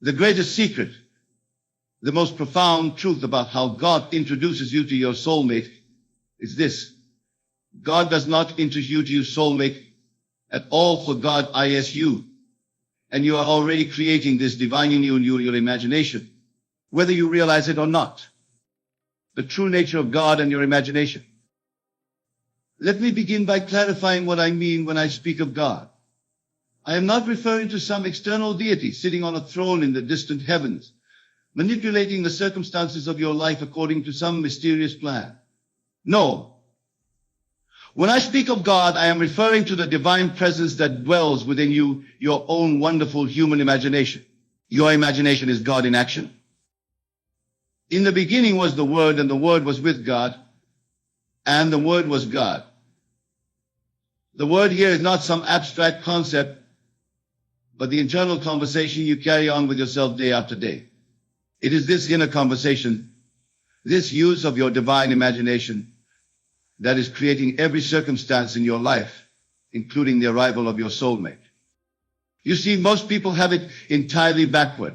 The greatest secret, the most profound truth about how God introduces you to your soulmate is this. God does not introduce you to your soulmate at all, for God is you. And you are already creating this divine union in your imagination, whether you realize it or not. The true nature of God and your imagination. Let me begin by clarifying what I mean when I speak of God. I am not referring to some external deity sitting on a throne in the distant heavens, manipulating the circumstances of your life according to some mysterious plan. No. When I speak of God, I am referring to the divine presence that dwells within you, your own wonderful human imagination. Your imagination is God in action. In the beginning was the Word, and the Word was with God, and the Word was God. The Word here is not some abstract concept, but the internal conversation you carry on with yourself day after day. It is this inner conversation, this use of your divine imagination, that is creating every circumstance in your life, including the arrival of your soulmate. You see, most people have it entirely backward.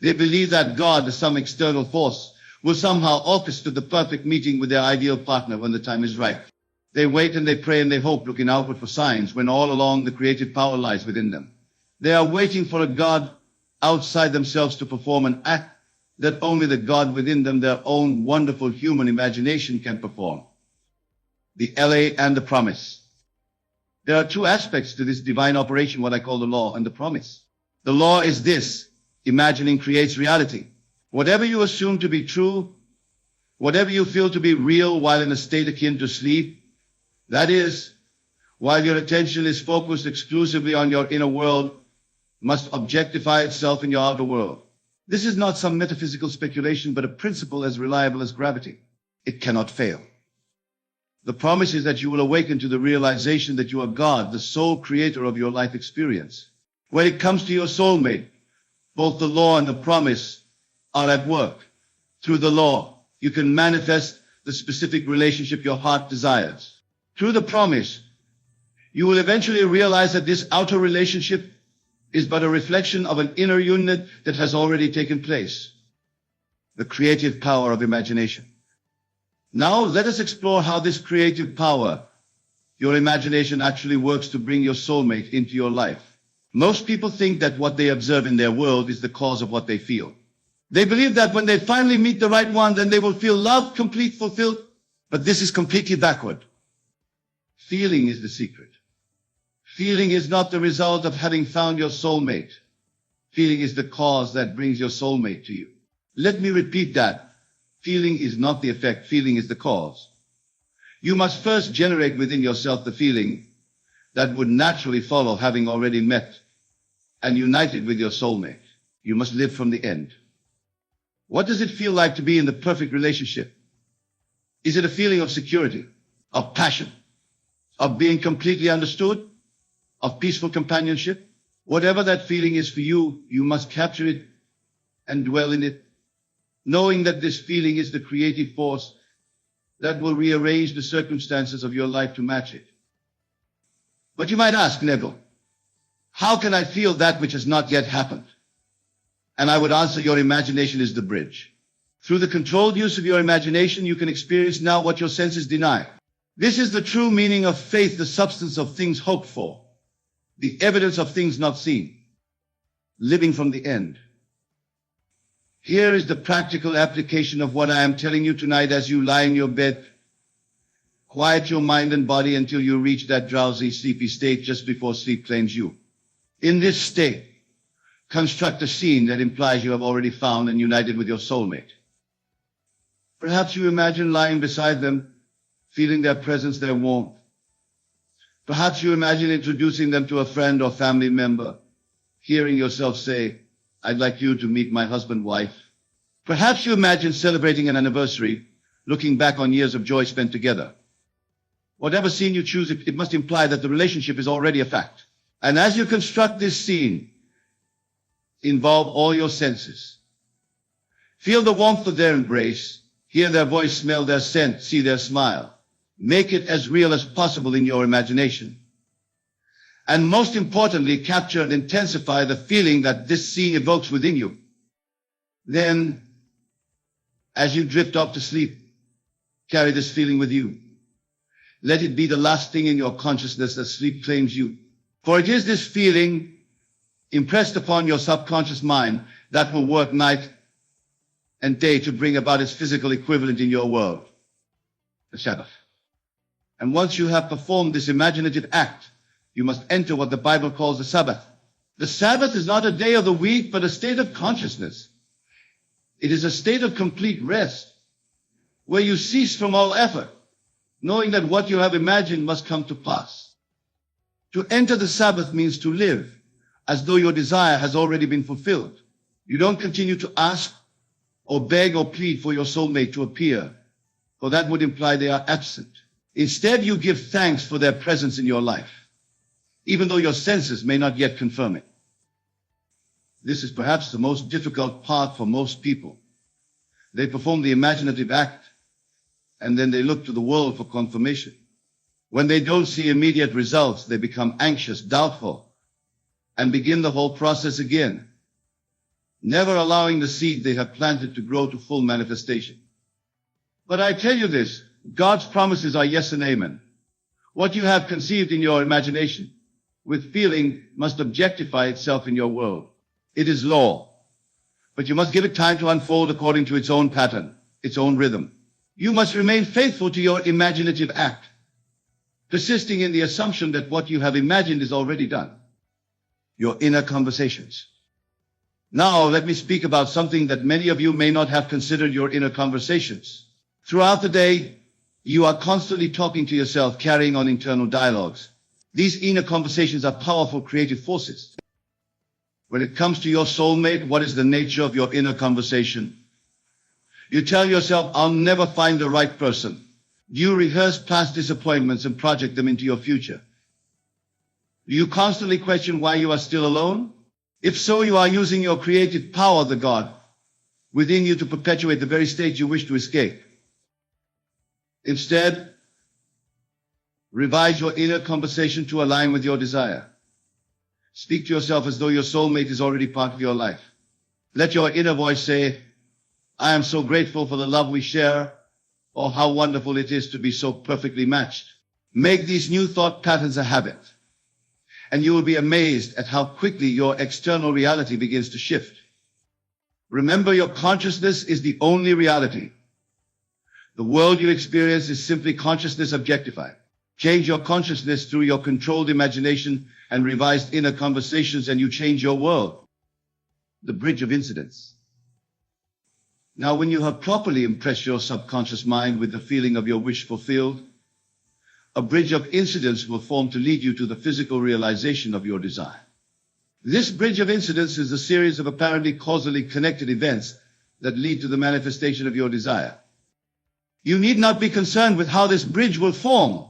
They believe that God, some external force, will somehow orchestrate the perfect meeting with their ideal partner when the time is right. They wait and they pray and they hope, looking outward for signs, when all along the creative power lies within them. They are waiting for a God outside themselves to perform an act that only the God within them, their own wonderful human imagination, can perform. The LA and the promise. There are two aspects to this divine operation, what I call the law and the promise. The law is this: imagining creates reality. Whatever you assume to be true, whatever you feel to be real while in a state akin to sleep, that is, while your attention is focused exclusively on your inner world, must objectify itself in your outer world. This is not some metaphysical speculation, but a principle as reliable as gravity. It cannot fail. The promise is that you will awaken to the realization that you are God, the sole creator of your life experience. When it comes to your soulmate, both the law and the promise are at work. Through the law, you can manifest the specific relationship your heart desires. Through the promise, you will eventually realize that this outer relationship is but a reflection of an inner union that has already taken place. The creative power of imagination. Now let us explore how this creative power, your imagination, actually works to bring your soulmate into your life. Most people think that what they observe in their world is the cause of what they feel. They believe that when they finally meet the right one, then they will feel loved, complete, fulfilled. But this is completely backward. Feeling is the secret. Feeling is not the result of having found your soulmate. Feeling is the cause that brings your soulmate to you. Let me repeat that. Feeling is not the effect. Feeling is the cause. You must first generate within yourself the feeling that would naturally follow having already met and united with your soulmate. You must live from the end. What does it feel like to be in the perfect relationship? Is it a feeling of security, of passion, of being completely understood, of peaceful companionship? Whatever that feeling is for you, you must capture it and dwell in it, knowing that this feeling is the creative force that will rearrange the circumstances of your life to match it. But you might ask, Neville, how can I feel that which has not yet happened? And I would answer, your imagination is the bridge. Through the controlled use of your imagination, you can experience now what your senses deny. This is the true meaning of faith, the substance of things hoped for, the evidence of things not seen, living from the end. Here is the practical application of what I am telling you tonight as you lie in your bed. Quiet your mind and body until you reach that drowsy, sleepy state just before sleep claims you. In this state, construct a scene that implies you have already found and united with your soulmate. Perhaps you imagine lying beside them, feeling their presence, their warmth. Perhaps you imagine introducing them to a friend or family member, hearing yourself say, I'd like you to meet my husband, wife. Perhaps you imagine celebrating an anniversary, looking back on years of joy spent together. Whatever scene you choose, it must imply that the relationship is already a fact. And as you construct this scene, involve all your senses. Feel the warmth of their embrace, hear their voice, smell their scent, see their smile. Make it as real as possible in your imagination. and most importantly, capture and intensify the feeling that this scene evokes within you. Then, as you drift off to sleep, carry this feeling with you. Let it be the last thing in your consciousness that sleep claims you. For it is this feeling impressed upon your subconscious mind that will work night and day to bring about its physical equivalent in your world, the Sabbath. And once you have performed this imaginative act, you must enter what the Bible calls the Sabbath. The Sabbath is not a day of the week, but a state of consciousness. It is a state of complete rest, where you cease from all effort, knowing that what you have imagined must come to pass. To enter the Sabbath means to live as though your desire has already been fulfilled. You don't continue to ask or beg or plead for your soulmate to appear, for that would imply they are absent. Instead, you give thanks for their presence in your life, even though your senses may not yet confirm it. This is perhaps the most difficult part for most people. They perform the imaginative act, and then they look to the world for confirmation. When they don't see immediate results, they become anxious, doubtful, and begin the whole process again, never allowing the seed they have planted to grow to full manifestation. But I tell you this, God's promises are yes and amen. What you have conceived in your imagination with feeling must objectify itself in your world. It is law, but you must give it time to unfold according to its own pattern, its own rhythm. You must remain faithful to your imaginative act, persisting in the assumption that what you have imagined is already done. Your inner conversations. Now, let me speak about something that many of you may not have considered: your inner conversations. Throughout the day, you are constantly talking to yourself, carrying on internal dialogues. These inner conversations are powerful creative forces. When it comes to your soulmate, what is the nature of your inner conversation? You tell yourself, I'll never find the right person. You rehearse past disappointments and project them into your future. Do you constantly question why you are still alone? If so, you are using your creative power, the God within you, to perpetuate the very state you wish to escape. Instead, revise your inner conversation to align with your desire. Speak to yourself as though your soulmate is already part of your life. Let your inner voice say, I am so grateful for the love we share, or how wonderful it is to be so perfectly matched. Make these new thought patterns a habit, and you will be amazed at how quickly your external reality begins to shift. Remember, your consciousness is the only reality. The world you experience is simply consciousness objectified. Change your consciousness through your controlled imagination and revised inner conversations, and you change your world. The bridge of incidents. Now, when you have properly impressed your subconscious mind with the feeling of your wish fulfilled, a bridge of incidents will form to lead you to the physical realization of your desire. This bridge of incidents is a series of apparently causally connected events that lead to the manifestation of your desire. You need not be concerned with how this bridge will form.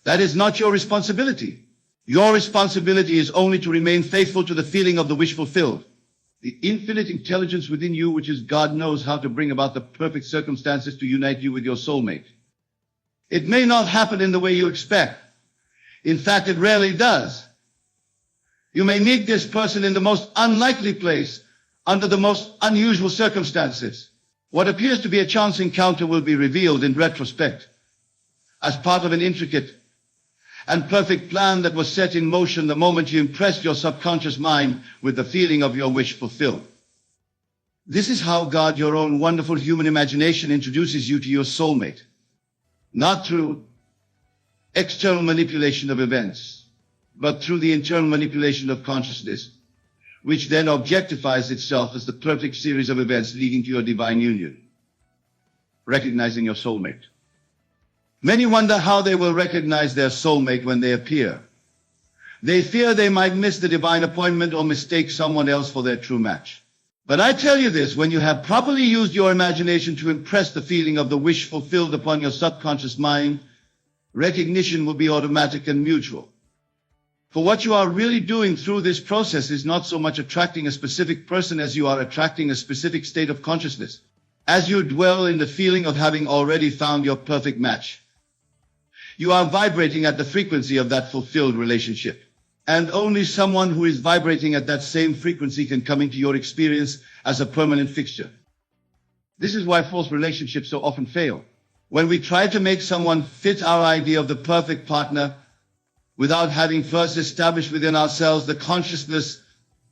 That is not your responsibility. Your responsibility is only to remain faithful to the feeling of the wish fulfilled. The infinite intelligence within you, which is God, knows how to bring about the perfect circumstances to unite you with your soulmate. It may not happen in the way you expect. In fact, it rarely does. You may meet this person in the most unlikely place, under the most unusual circumstances. What appears to be a chance encounter will be revealed in retrospect as part of an intricate and perfect plan that was set in motion the moment you impressed your subconscious mind with the feeling of your wish fulfilled. This is how God, your own wonderful human imagination, introduces you to your soulmate. Not through external manipulation of events, but through the internal manipulation of consciousness, which then objectifies itself as the perfect series of events leading to your divine union. Recognizing your soulmate. Many wonder how they will recognize their soulmate when they appear. They fear they might miss the divine appointment or mistake someone else for their true match. But I tell you this, when you have properly used your imagination to impress the feeling of the wish fulfilled upon your subconscious mind, recognition will be automatic and mutual. For what you are really doing through this process is not so much attracting a specific person as you are attracting a specific state of consciousness, as you dwell in the feeling of having already found your perfect match. You are vibrating at the frequency of that fulfilled relationship. And only someone who is vibrating at that same frequency can come into your experience as a permanent fixture. This is why false relationships so often fail. When we try to make someone fit our idea of the perfect partner without having first established within ourselves the consciousness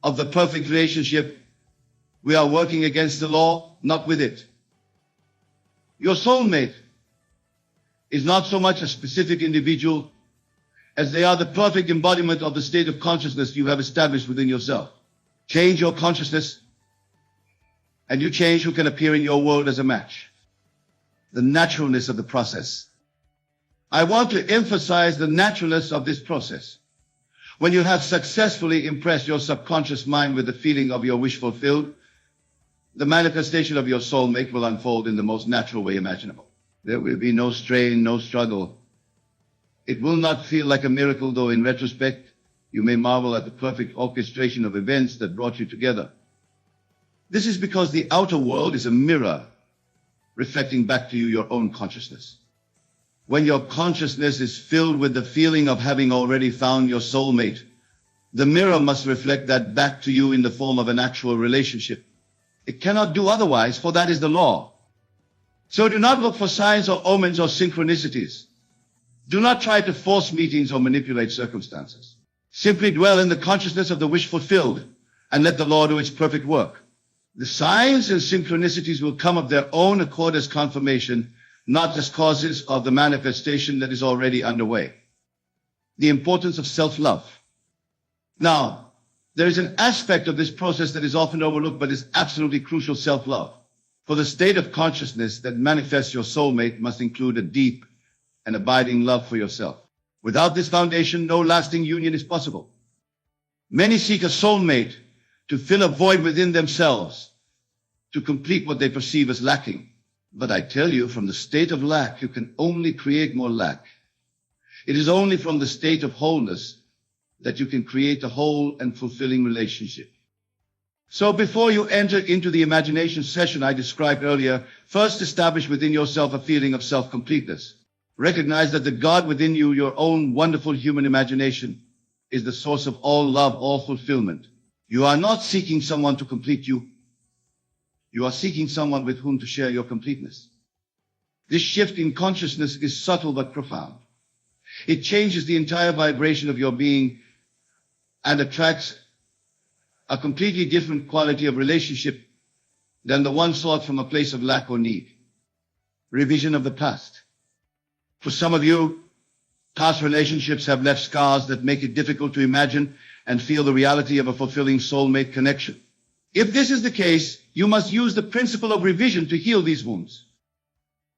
of the perfect relationship, we are working against the law, not with it. Your soulmate is not so much a specific individual as they are the perfect embodiment of the state of consciousness you have established within yourself. Change your consciousness, and you change who can appear in your world as a match. The naturalness of the process. I want to emphasize the naturalness of this process. When you have successfully impressed your subconscious mind with the feeling of your wish fulfilled, the manifestation of your soulmate will unfold in the most natural way imaginable. There will be no strain, no struggle. It will not feel like a miracle, though in retrospect, you may marvel at the perfect orchestration of events that brought you together. This is because the outer world is a mirror reflecting back to you your own consciousness. When your consciousness is filled with the feeling of having already found your soulmate, the mirror must reflect that back to you in the form of an actual relationship. It cannot do otherwise, for that is the law. So do not look for signs or omens or synchronicities. Do not try to force meetings or manipulate circumstances. Simply dwell in the consciousness of the wish fulfilled and let the law do its perfect work. The signs and synchronicities will come of their own accord as confirmation, not as causes of the manifestation that is already underway. The importance of self-love. Now, there is an aspect of this process that is often overlooked but is absolutely crucial: self-love. For the state of consciousness that manifests your soulmate must include a deep and abiding love for yourself. Without this foundation, no lasting union is possible. Many seek a soulmate to fill a void within themselves, to complete what they perceive as lacking. But I tell you, from the state of lack, you can only create more lack. It is only from the state of wholeness that you can create a whole and fulfilling relationship. So before you enter into the imagination session I described earlier, first establish within yourself a feeling of self-completeness. Recognize that the God within you, your own wonderful human imagination, is the source of all love, all fulfillment. You are not seeking someone to complete you. You are seeking someone with whom to share your completeness. This shift in consciousness is subtle but profound. It changes the entire vibration of your being and attracts a completely different quality of relationship than the one sought from a place of lack or need. Revision of the past. For some of you, past relationships have left scars that make it difficult to imagine and feel the reality of a fulfilling soulmate connection. If this is the case, you must use the principle of revision to heal these wounds.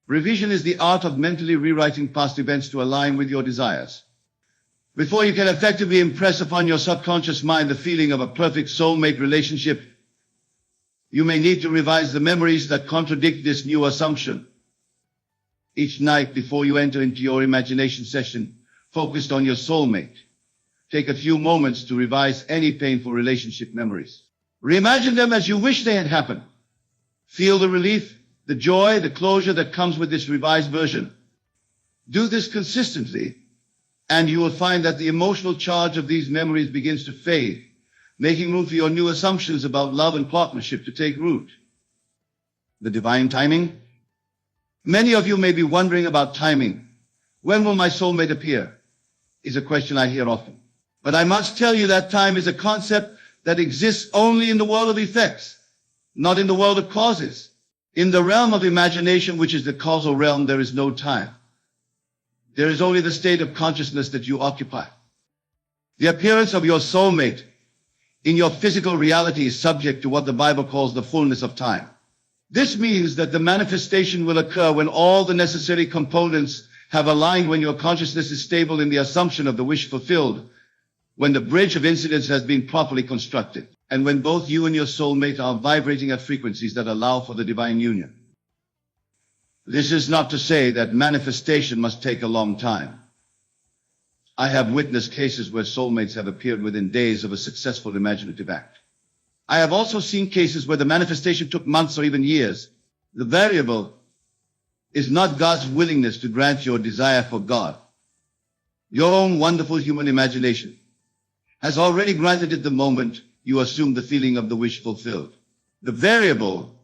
Revision is the art of mentally rewriting past events to align with your desires. Before you can effectively impress upon your subconscious mind the feeling of a perfect soulmate relationship, you may need to revise the memories that contradict this new assumption. Each night before you enter into your imagination session focused on your soulmate, take a few moments to revise any painful relationship memories. Reimagine them as you wish they had happened. Feel the relief, the joy, the closure that comes with this revised version. Do this consistently, and you will find that the emotional charge of these memories begins to fade, making room for your new assumptions about love and partnership to take root. The divine timing. Many of you may be wondering about timing. When will my soulmate appear? Is a question I hear often. But I must tell you that time is a concept that exists only in the world of effects, not in the world of causes. In the realm of imagination, which is the causal realm, there is no time. There is only the state of consciousness that you occupy. The appearance of your soulmate in your physical reality is subject to what the Bible calls the fullness of time. This means that the manifestation will occur when all the necessary components have aligned, when your consciousness is stable in the assumption of the wish fulfilled, when the bridge of incidents has been properly constructed, and when both you and your soulmate are vibrating at frequencies that allow for the divine union. This is not to say that manifestation must take a long time. I have witnessed cases where soulmates have appeared within days of a successful imaginative act. I have also seen cases where the manifestation took months or even years. The variable is not God's willingness to grant your desire for God, Your own wonderful human imagination has already granted it the moment you assume the feeling of the wish fulfilled. The variable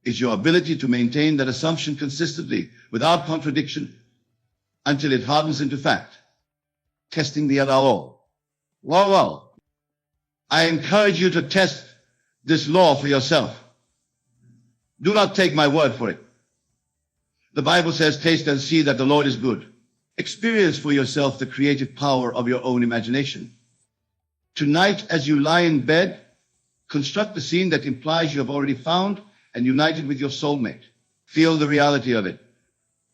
is your ability to maintain that assumption consistently without contradiction until it hardens into fact. Testing the law. Well, I encourage you to test this law for yourself. Do not take my word for it. The Bible says, taste and see that the Lord is good. Experience for yourself the creative power of your own imagination. Tonight, as you lie in bed, construct the scene that implies you have already found and united with your soulmate. Feel the reality of it.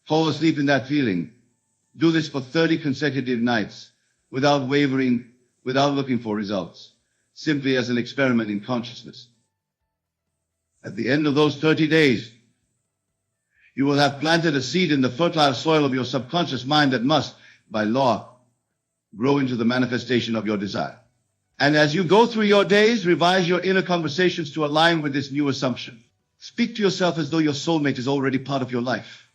Fall asleep in that feeling. Do this for 30 consecutive nights, without wavering, without looking for results, simply as an experiment in consciousness. At the end of those 30 days, you will have planted a seed in the fertile soil of your subconscious mind that must, by law, grow into the manifestation of your desire. And as you go through your days, revise your inner conversations to align with this new assumption. Speak to yourself as though your soulmate is already part of your life.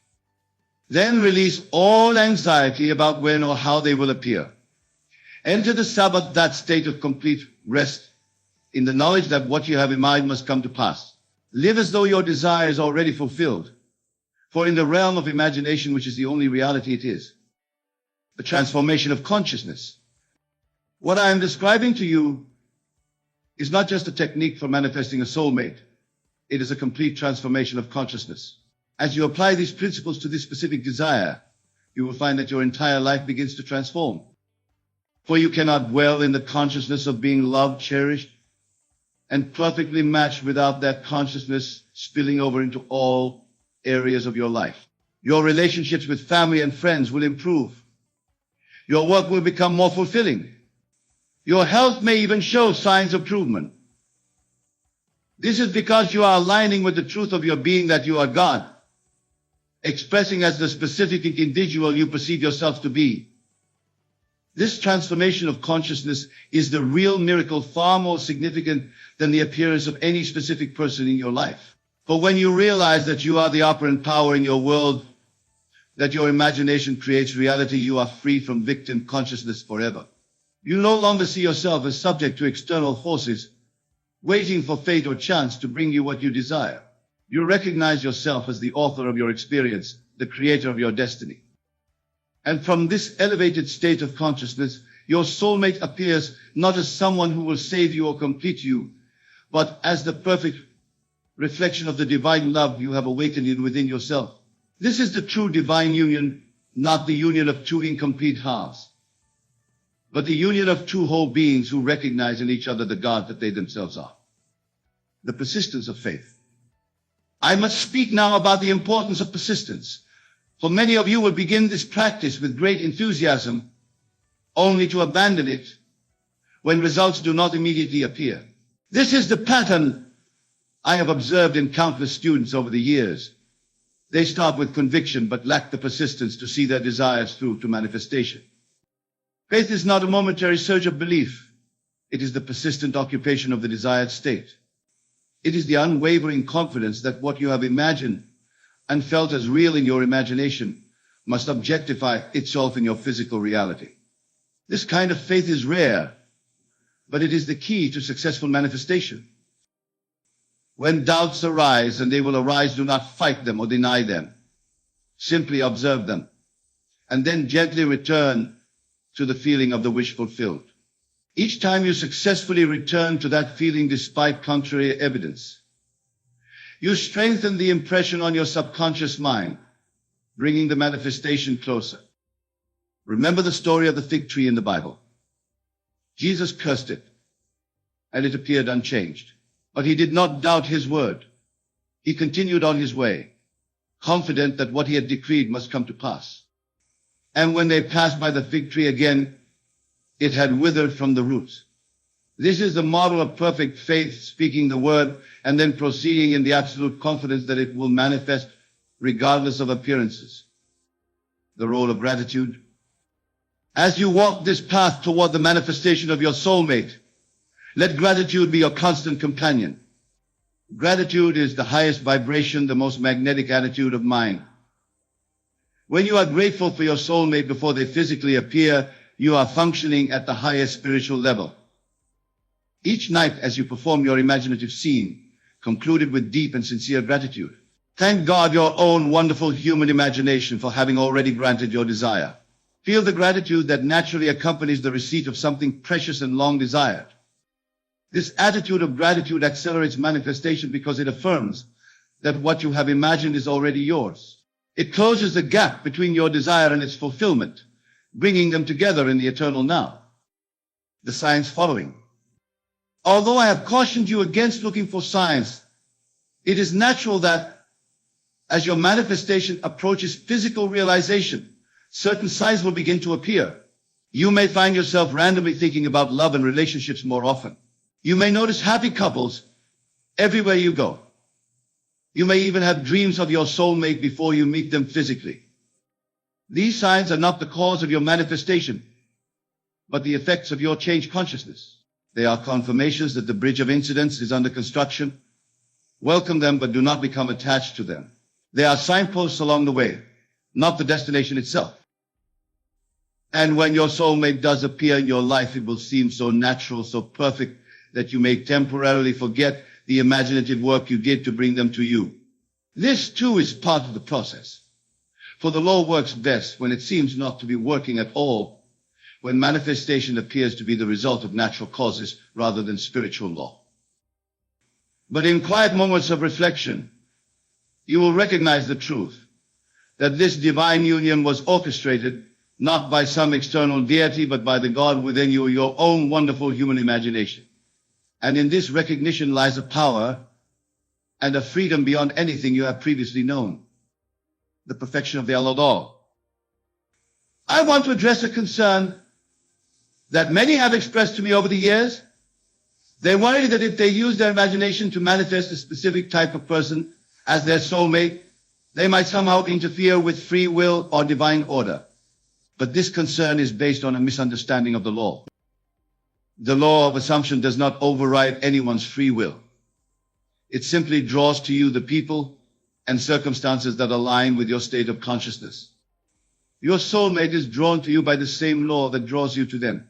Then release all anxiety about when or how they will appear. Enter the Sabbath, that state of complete rest, in the knowledge that what you have in mind must come to pass. Live as though your desire is already fulfilled. For in the realm of imagination, which is the only reality it is, the transformation of consciousness. What I am describing to you is not just a technique for manifesting a soulmate. It is a complete transformation of consciousness. As you apply these principles to this specific desire, you will find that your entire life begins to transform. For you cannot dwell in the consciousness of being loved, cherished, and perfectly matched without that consciousness spilling over into all areas of your life. Your relationships with family and friends will improve. Your work will become more fulfilling. Your health may even show signs of improvement. This is because you are aligning with the truth of your being that you are God, expressing as the specific individual you perceive yourself to be. This transformation of consciousness is the real miracle, far more significant than the appearance of any specific person in your life. For when you realize that you are the operant power in your world, that your imagination creates reality, you are free from victim consciousness forever. You no longer see yourself as subject to external forces, waiting for fate or chance to bring you what you desire. You recognize yourself as the author of your experience, the creator of your destiny. And from this elevated state of consciousness, your soulmate appears not as someone who will save you or complete you, but as the perfect reflection of the divine love you have awakened within yourself. This is the true divine union, not the union of two incomplete halves, but the union of two whole beings who recognize in each other the God that they themselves are. The persistence of faith. I must speak now about the importance of persistence, for many of you will begin this practice with great enthusiasm, only to abandon it when results do not immediately appear. This is the pattern I have observed in countless students over the years. They start with conviction but lack the persistence to see their desires through to manifestation. Faith is not a momentary surge of belief. It is the persistent occupation of the desired state. It is the unwavering confidence that what you have imagined and felt as real in your imagination must objectify itself in your physical reality. This kind of faith is rare, but it is the key to successful manifestation. When doubts arise, and they will arise, do not fight them or deny them. Simply observe them, and then gently return to the feeling of the wish fulfilled. Each time you successfully return to that feeling despite contrary evidence, you strengthen the impression on your subconscious mind, bringing the manifestation closer. Remember the story of the fig tree in the Bible. Jesus cursed it, and it appeared unchanged. But he did not doubt his word. He continued on his way, confident that what he had decreed must come to pass. And when they passed by the fig tree again, it had withered from the roots. This is the model of perfect faith, speaking the word and then proceeding in the absolute confidence that it will manifest regardless of appearances. The role of gratitude. As you walk this path toward the manifestation of your soulmate, let gratitude be your constant companion. Gratitude is the highest vibration, the most magnetic attitude of mind. When you are grateful for your soulmate before they physically appear, you are functioning at the highest spiritual level. Each night as you perform your imaginative scene, concluded with deep and sincere gratitude. Thank God your own wonderful human imagination for having already granted your desire. Feel the gratitude that naturally accompanies the receipt of something precious and long desired. This attitude of gratitude accelerates manifestation because it affirms that what you have imagined is already yours. It closes the gap between your desire and its fulfillment, bringing them together in the eternal now. The signs following. Although I have cautioned you against looking for signs, it is natural that as your manifestation approaches physical realization, certain signs will begin to appear. You may find yourself randomly thinking about love and relationships more often. You may notice happy couples everywhere you go. You may even have dreams of your soulmate before you meet them physically. These signs are not the cause of your manifestation, but the effects of your changed consciousness. They are confirmations that the bridge of incidents is under construction. Welcome them, but do not become attached to them. They are signposts along the way, not the destination itself. And when your soulmate does appear in your life, it will seem so natural, so perfect, that you may temporarily forget the imaginative work you did to bring them to you. This too is part of the process. For the law works best when it seems not to be working at all, when manifestation appears to be the result of natural causes rather than spiritual law. But in quiet moments of reflection, you will recognize the truth that this divine union was orchestrated not by some external deity, but by the God within you, your own wonderful human imagination. And in this recognition lies a power and a freedom beyond anything you have previously known. The perfection of the Allah. I want to address a concern that many have expressed to me over the years. They worry that if they use their imagination to manifest a specific type of person as their soulmate, they might somehow interfere with free will or divine order. But this concern is based on a misunderstanding of the law. The law of assumption does not override anyone's free will. It simply draws to you the people and circumstances that align with your state of consciousness. Your soulmate is drawn to you by the same law that draws you to them.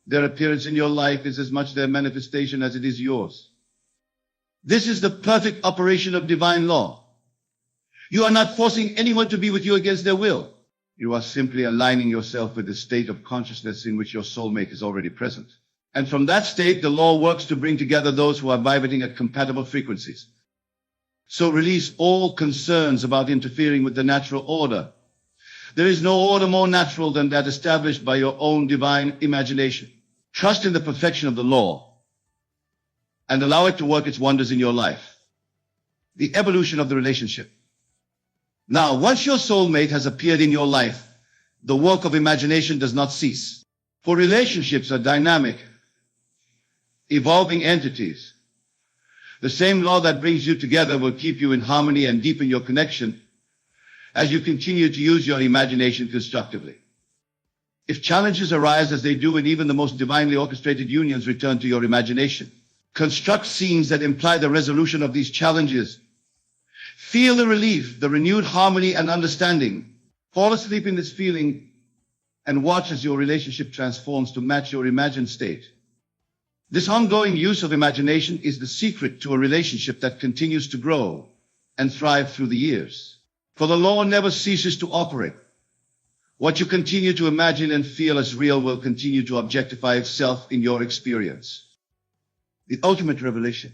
Their appearance in your life is as much their manifestation as it is yours. This is the perfect operation of divine law. You are not forcing anyone to be with you against their will. You are simply aligning yourself with the state of consciousness in which your soulmate is already present. And from that state, the law works to bring together those who are vibrating at compatible frequencies. So release all concerns about interfering with the natural order. There is no order more natural than that established by your own divine imagination. Trust in the perfection of the law and allow it to work its wonders in your life. The evolution of the relationship. Now, once your soulmate has appeared in your life, the work of imagination does not cease. For relationships are dynamic, evolving entities. The same law that brings you together will keep you in harmony and deepen your connection as you continue to use your imagination constructively. If challenges arise, as they do in even the most divinely orchestrated unions, return to your imagination. Construct scenes that imply the resolution of these challenges. Feel the relief, the renewed harmony and understanding. Fall asleep in this feeling and watch as your relationship transforms to match your imagined state. This ongoing use of imagination is the secret to a relationship that continues to grow and thrive through the years. For the law never ceases to operate. What you continue to imagine and feel as real will continue to objectify itself in your experience. The ultimate revelation.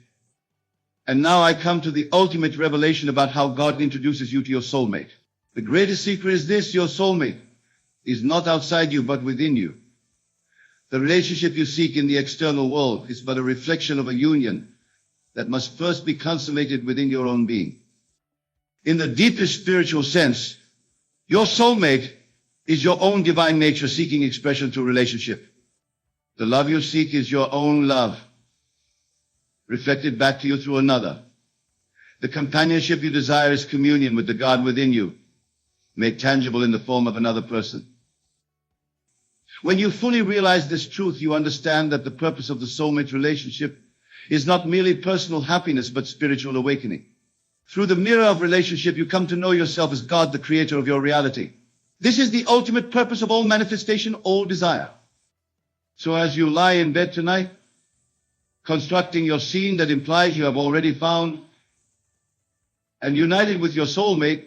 And now I come to the ultimate revelation about how God introduces you to your soulmate. The greatest secret is this: your soulmate is not outside you, but within you. The relationship you seek in the external world is but a reflection of a union that must first be consummated within your own being. In the deepest spiritual sense, your soulmate is your own divine nature seeking expression through relationship. The love you seek is your own love, reflected back to you through another. The companionship you desire is communion with the God within you, made tangible in the form of another person. When you fully realize this truth, you understand that the purpose of the soulmate relationship is not merely personal happiness, but spiritual awakening. Through the mirror of relationship, you come to know yourself as God, the creator of your reality. This is the ultimate purpose of all manifestation, all desire. So as you lie in bed tonight, constructing your scene that implies you have already found and united with your soulmate,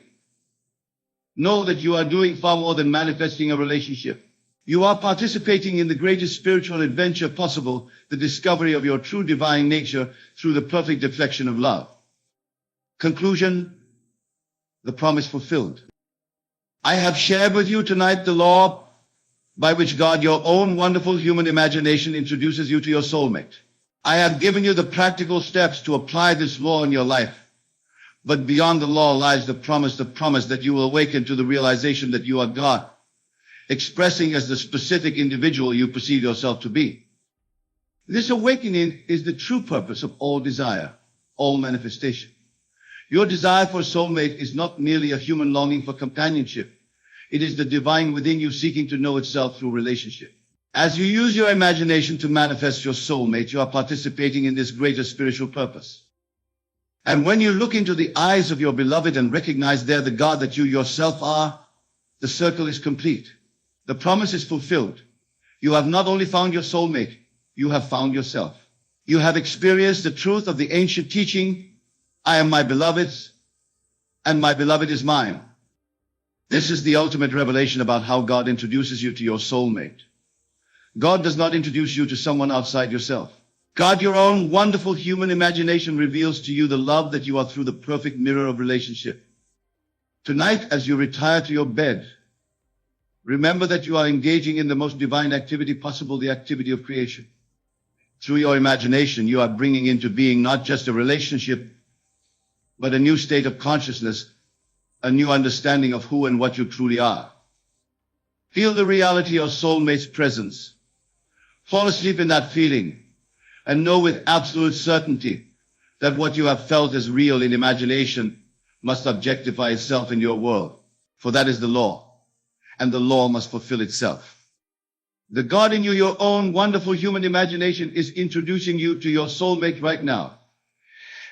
know that you are doing far more than manifesting a relationship. You are participating in the greatest spiritual adventure possible, the discovery of your true divine nature through the perfect deflection of love. Conclusion, the promise fulfilled. I have shared with you tonight the law by which God, your own wonderful human imagination, introduces you to your soulmate. I have given you the practical steps to apply this law in your life. But beyond the law lies the promise that you will awaken to the realization that you are God, expressing as the specific individual you perceive yourself to be. This awakening is the true purpose of all desire, all manifestation. Your desire for a soulmate is not merely a human longing for companionship. It is the divine within you seeking to know itself through relationship. As you use your imagination to manifest your soulmate, you are participating in this greater spiritual purpose. And when you look into the eyes of your beloved and recognize there the God that you yourself are, the circle is complete. The promise is fulfilled. You have not only found your soulmate, you have found yourself. You have experienced the truth of the ancient teaching, I am my beloved's, and my beloved is mine. This is the ultimate revelation about how God introduces you to your soulmate. God does not introduce you to someone outside yourself. God, your own wonderful human imagination, reveals to you the love that you are through the perfect mirror of relationship. Tonight, as you retire to your bed, remember that you are engaging in the most divine activity possible, the activity of creation. Through your imagination, you are bringing into being not just a relationship, but a new state of consciousness, a new understanding of who and what you truly are. Feel the reality of soulmate's presence. Fall asleep in that feeling. And know with absolute certainty that what you have felt as real in imagination must objectify itself in your world. For that is the law, and the law must fulfill itself. The God in you, your own wonderful human imagination, is introducing you to your soulmate right now.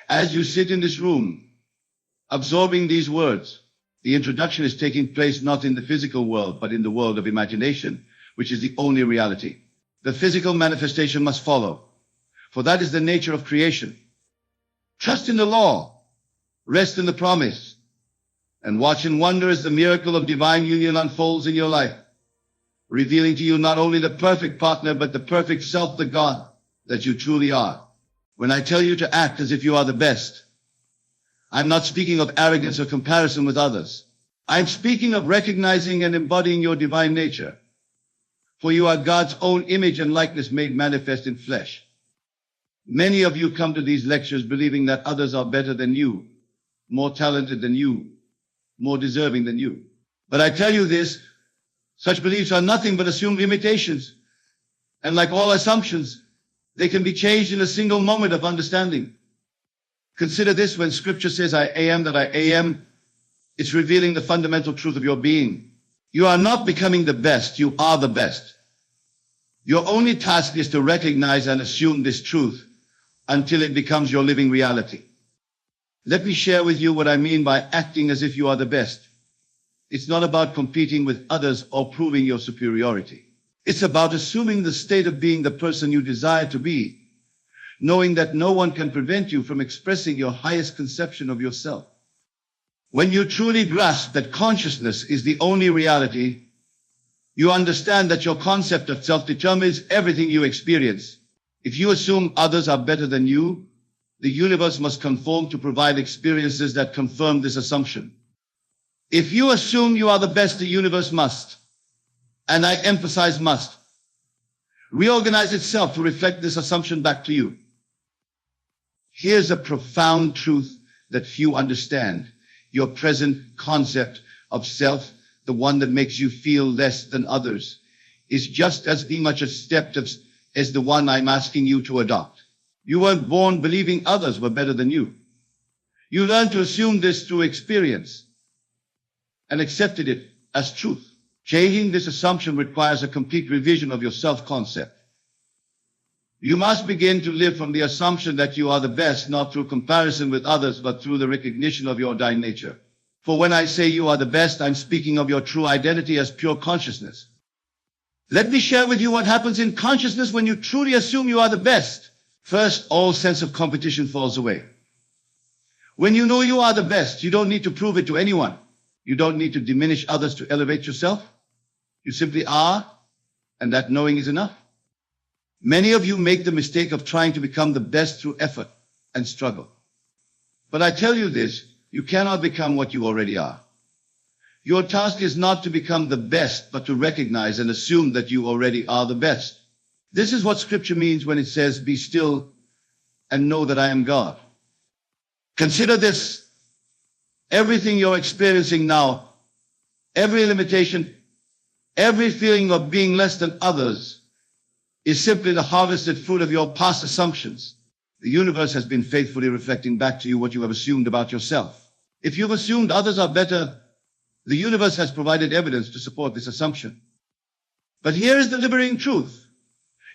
As you sit in this room, absorbing these words, the introduction is taking place not in the physical world, but in the world of imagination, which is the only reality. The physical manifestation must follow. For that is the nature of creation. Trust in the law, rest in the promise, and watch and wonder as the miracle of divine union unfolds in your life, revealing to you not only the perfect partner, but the perfect self, the God that you truly are. When I tell you to act as if you are the best, I'm not speaking of arrogance or comparison with others. I'm speaking of recognizing and embodying your divine nature. For you are God's own image and likeness made manifest in flesh. Many of you come to these lectures believing that others are better than you, more talented than you, more deserving than you. But I tell you this, such beliefs are nothing but assumed imitations. And like all assumptions, they can be changed in a single moment of understanding. Consider this: when Scripture says, I am that I am, it's revealing the fundamental truth of your being. You are not becoming the best, you are the best. Your only task is to recognize and assume this truth until it becomes your living reality. Let me share with you what I mean by acting as if you are the best. It's not about competing with others or proving your superiority. It's about assuming the state of being the person you desire to be, knowing that no one can prevent you from expressing your highest conception of yourself. When you truly grasp that consciousness is the only reality, you understand that your concept of self determines everything you experience. If you assume others are better than you, the universe must conform to provide experiences that confirm this assumption. If you assume you are the best, the universe must, and I emphasize must, reorganize itself to reflect this assumption back to you. Here's a profound truth that few understand. Your present concept of self, the one that makes you feel less than others, is just as much a step as the one I'm asking you to adopt. You weren't born believing others were better than you. You learned to assume this through experience and accepted it as truth. Changing this assumption requires a complete revision of your self-concept. You must begin to live from the assumption that you are the best, not through comparison with others, but through the recognition of your divine nature. For when I say you are the best, I'm speaking of your true identity as pure consciousness. Let me share with you what happens in consciousness when you truly assume you are the best. First, all sense of competition falls away. When you know you are the best, you don't need to prove it to anyone. You don't need to diminish others to elevate yourself. You simply are, and that knowing is enough. Many of you make the mistake of trying to become the best through effort and struggle. But I tell you this, you cannot become what you already are. Your task is not to become the best, but to recognize and assume that you already are the best. This is what Scripture means when it says, "Be still and know that I am God." Consider this. Everything you're experiencing now, every limitation, every feeling of being less than others, is simply the harvested fruit of your past assumptions. The universe has been faithfully reflecting back to you what you have assumed about yourself. If you've assumed others are better, the universe has provided evidence to support this assumption. But here is the liberating truth.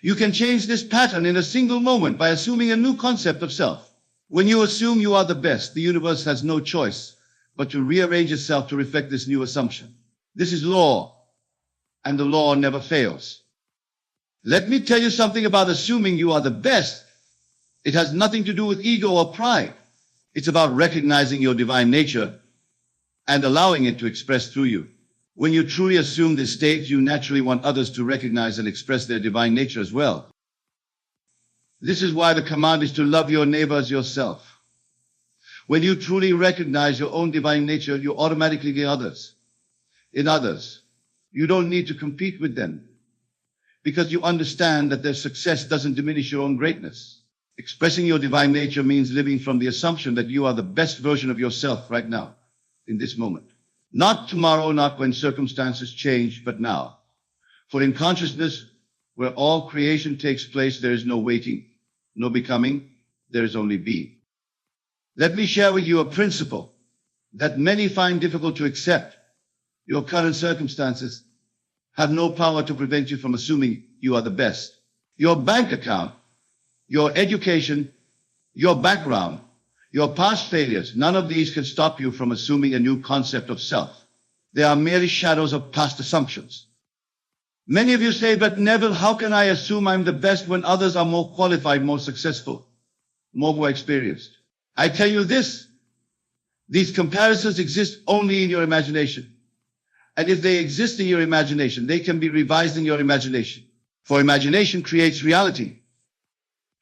You can change this pattern in a single moment by assuming a new concept of self. When you assume you are the best, the universe has no choice but to rearrange itself to reflect this new assumption. This is law, and the law never fails. Let me tell you something about assuming you are the best. It has nothing to do with ego or pride. It's about recognizing your divine nature and allowing it to express through you. When you truly assume this state, you naturally want others to recognize and express their divine nature as well. This is why the command is to love your neighbor as yourself. When you truly recognize your own divine nature, you automatically get others. In others, you don't need to compete with them because you understand that their success doesn't diminish your own greatness. Expressing your divine nature means living from the assumption that you are the best version of yourself right now, in this moment. Not tomorrow, not when circumstances change, but now. For in consciousness, where all creation takes place, there is no waiting, no becoming, there is only being. Let me share with you a principle that many find difficult to accept. Your current circumstances have no power to prevent you from assuming you are the best. Your bank account, your education, your background, your past failures, none of these can stop you from assuming a new concept of self. They are merely shadows of past assumptions. Many of you say, "But Neville, how can I assume I'm the best when others are more qualified, more successful, more experienced?" I tell you this, these comparisons exist only in your imagination. And if they exist in your imagination, they can be revised in your imagination. For imagination creates reality.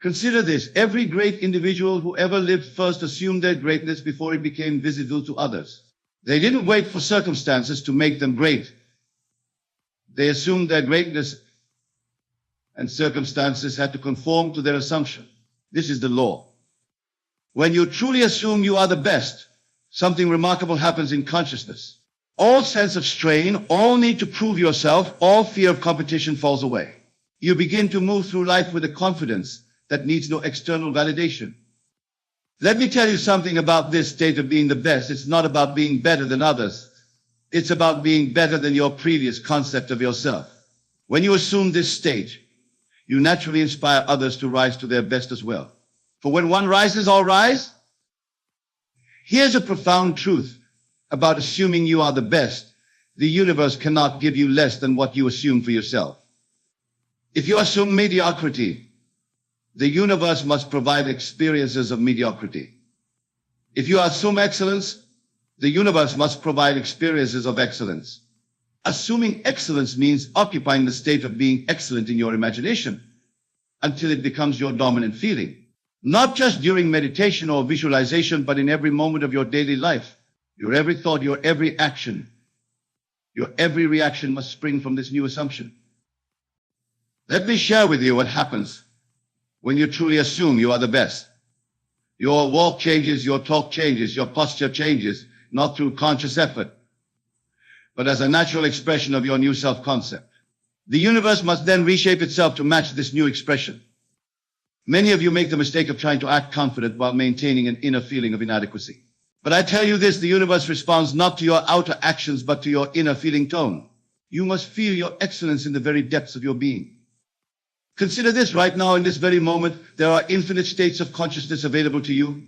Consider this, every great individual who ever lived first assumed their greatness before it became visible to others. They didn't wait for circumstances to make them great. They assumed their greatness, and circumstances had to conform to their assumption. This is the law. When you truly assume you are the best, something remarkable happens in consciousness. All sense of strain, all need to prove yourself, all fear of competition falls away. You begin to move through life with a confidence that needs no external validation. Let me tell you something about this state of being the best. It's not about being better than others. It's about being better than your previous concept of yourself. When you assume this state, you naturally inspire others to rise to their best as well. For when one rises, all rise. Here's a profound truth about assuming you are the best. The universe cannot give you less than what you assume for yourself. If you assume mediocrity, the universe must provide experiences of mediocrity. If you assume excellence, the universe must provide experiences of excellence. Assuming excellence means occupying the state of being excellent in your imagination until it becomes your dominant feeling. Not just during meditation or visualization, but in every moment of your daily life. Your every thought, your every action, your every reaction must spring from this new assumption. Let me share with you what happens when you truly assume you are the best. Your walk changes, your talk changes, your posture changes, not through conscious effort, but as a natural expression of your new self-concept. The universe must then reshape itself to match this new expression. Many of you make the mistake of trying to act confident while maintaining an inner feeling of inadequacy. But I tell you this, the universe responds not to your outer actions, but to your inner feeling tone. You must feel your excellence in the very depths of your being. Consider this right now in this very moment. There are infinite states of consciousness available to you.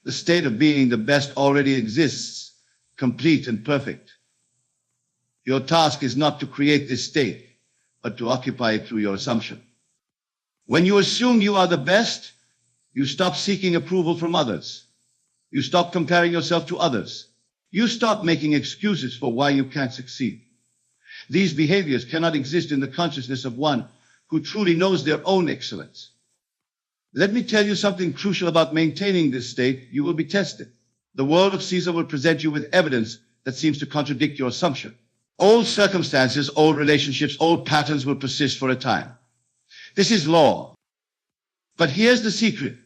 The state of being the best already exists, complete and perfect. Your task is not to create this state, but to occupy it through your assumption. When you assume you are the best, you stop seeking approval from others. You stop comparing yourself to others. You stop making excuses for why you can't succeed. These behaviors cannot exist in the consciousness of one who truly knows their own excellence. Let me tell you something crucial about maintaining this state. You will be tested. The world of Caesar will present you with evidence that seems to contradict your assumption. Old circumstances, old relationships, old patterns will persist for a time. This is law. But here's the secret.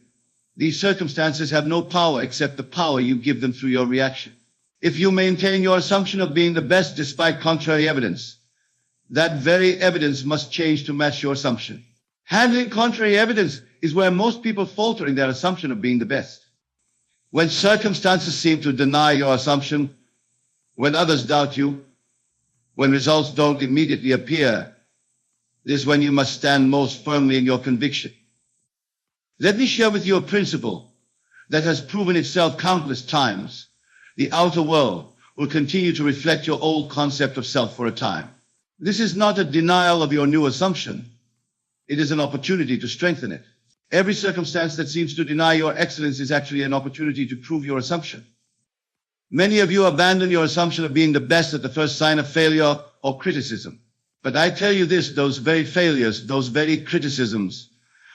These circumstances have no power except the power you give them through your reaction. If you maintain your assumption of being the best despite contrary evidence, that very evidence must change to match your assumption. Handling contrary evidence is where most people falter in their assumption of being the best. When circumstances seem to deny your assumption, when others doubt you, when results don't immediately appear, this is when you must stand most firmly in your conviction. Let me share with you a principle that has proven itself countless times. The outer world will continue to reflect your old concept of self for a time. This is not a denial of your new assumption. It is an opportunity to strengthen it. Every circumstance that seems to deny your excellence is actually an opportunity to prove your assumption. Many of you abandon your assumption of being the best at the first sign of failure or criticism. But I tell you this, those very failures, those very criticisms,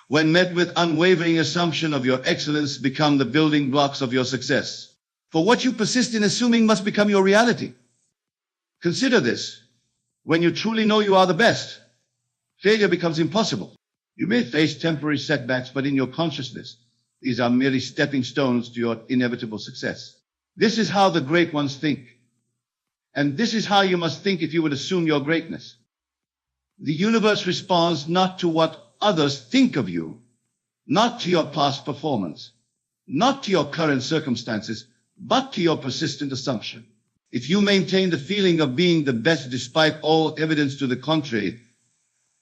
when met with unwavering assumption of your excellence, become the building blocks of your success. For what you persist in assuming must become your reality. Consider this. When you truly know you are the best, failure becomes impossible. You may face temporary setbacks, but in your consciousness, these are merely stepping stones to your inevitable success. This is how the great ones think. And this is how you must think if you would assume your greatness. The universe responds not to what others think of you, not to your past performance, not to your current circumstances, but to your persistent assumption. If you maintain the feeling of being the best despite all evidence to the contrary,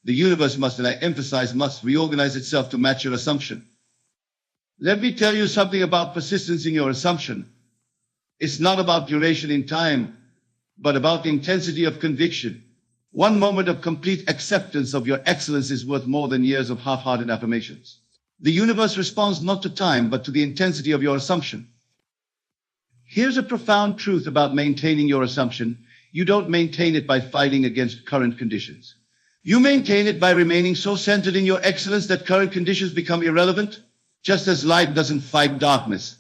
the universe must, and I emphasize must, reorganize itself to match your assumption. Let me tell you something about persistence in your assumption. It's not about duration in time, but about the intensity of conviction. One moment of complete acceptance of your excellence is worth more than years of half-hearted affirmations. The universe responds not to time, but to the intensity of your assumption. Here's a profound truth about maintaining your assumption. You don't maintain it by fighting against current conditions. You maintain it by remaining so centered in your excellence that current conditions become irrelevant. Just as light doesn't fight darkness,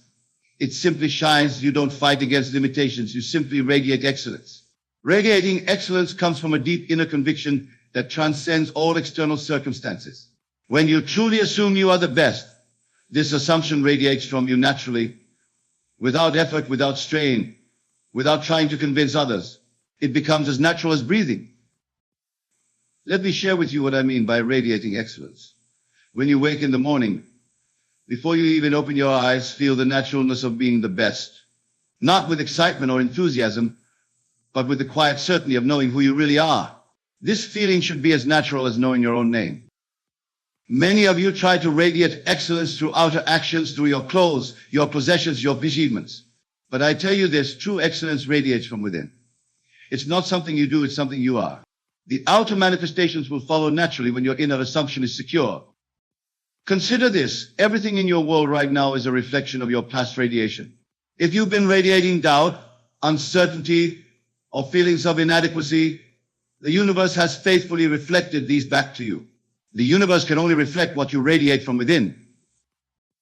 it simply shines. You don't fight against limitations. You simply radiate excellence. Radiating excellence comes from a deep inner conviction that transcends all external circumstances. When you truly assume you are the best, this assumption radiates from you naturally, without effort, without strain, without trying to convince others. It becomes as natural as breathing. Let me share with you what I mean by radiating excellence. When you wake in the morning, before you even open your eyes, feel the naturalness of being the best. Not with excitement or enthusiasm, but with the quiet certainty of knowing who you really are. This feeling should be as natural as knowing your own name. Many of you try to radiate excellence through outer actions, through your clothes, your possessions, your achievements. But I tell you this, true excellence radiates from within. It's not something you do, it's something you are. The outer manifestations will follow naturally when your inner assumption is secure. Consider this, everything in your world right now is a reflection of your past radiation. If you've been radiating doubt, uncertainty, or feelings of inadequacy, the universe has faithfully reflected these back to you. The universe can only reflect what you radiate from within.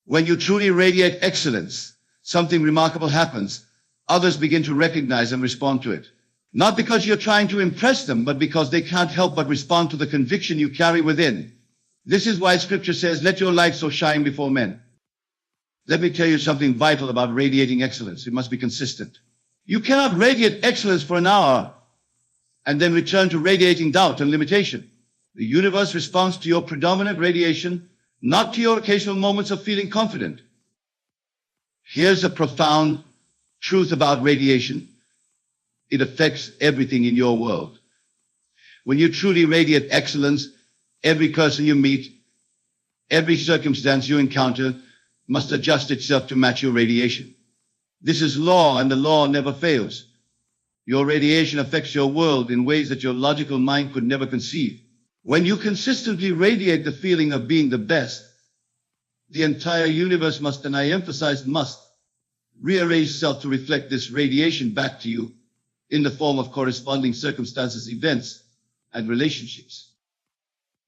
When you truly radiate excellence, something remarkable happens. Others begin to recognize and respond to it. Not because you're trying to impress them, but because they can't help but respond to the conviction you carry within. This is why Scripture says, let your light so shine before men. Let me tell you something vital about radiating excellence. It must be consistent. You cannot radiate excellence for an hour and then return to radiating doubt and limitation. The universe responds to your predominant radiation, not to your occasional moments of feeling confident. Here's a profound truth about radiation. It affects everything in your world. When you truly radiate excellence, every person you meet, Every circumstance you encounter must adjust itself to match your radiation. This is law, and the law never fails. Your radiation affects your world in ways that your logical mind could never conceive. When you consistently radiate the feeling of being the best, the entire universe must, and I emphasize must, rearrange itself to reflect this radiation back to you in the form of corresponding circumstances, events, and relationships.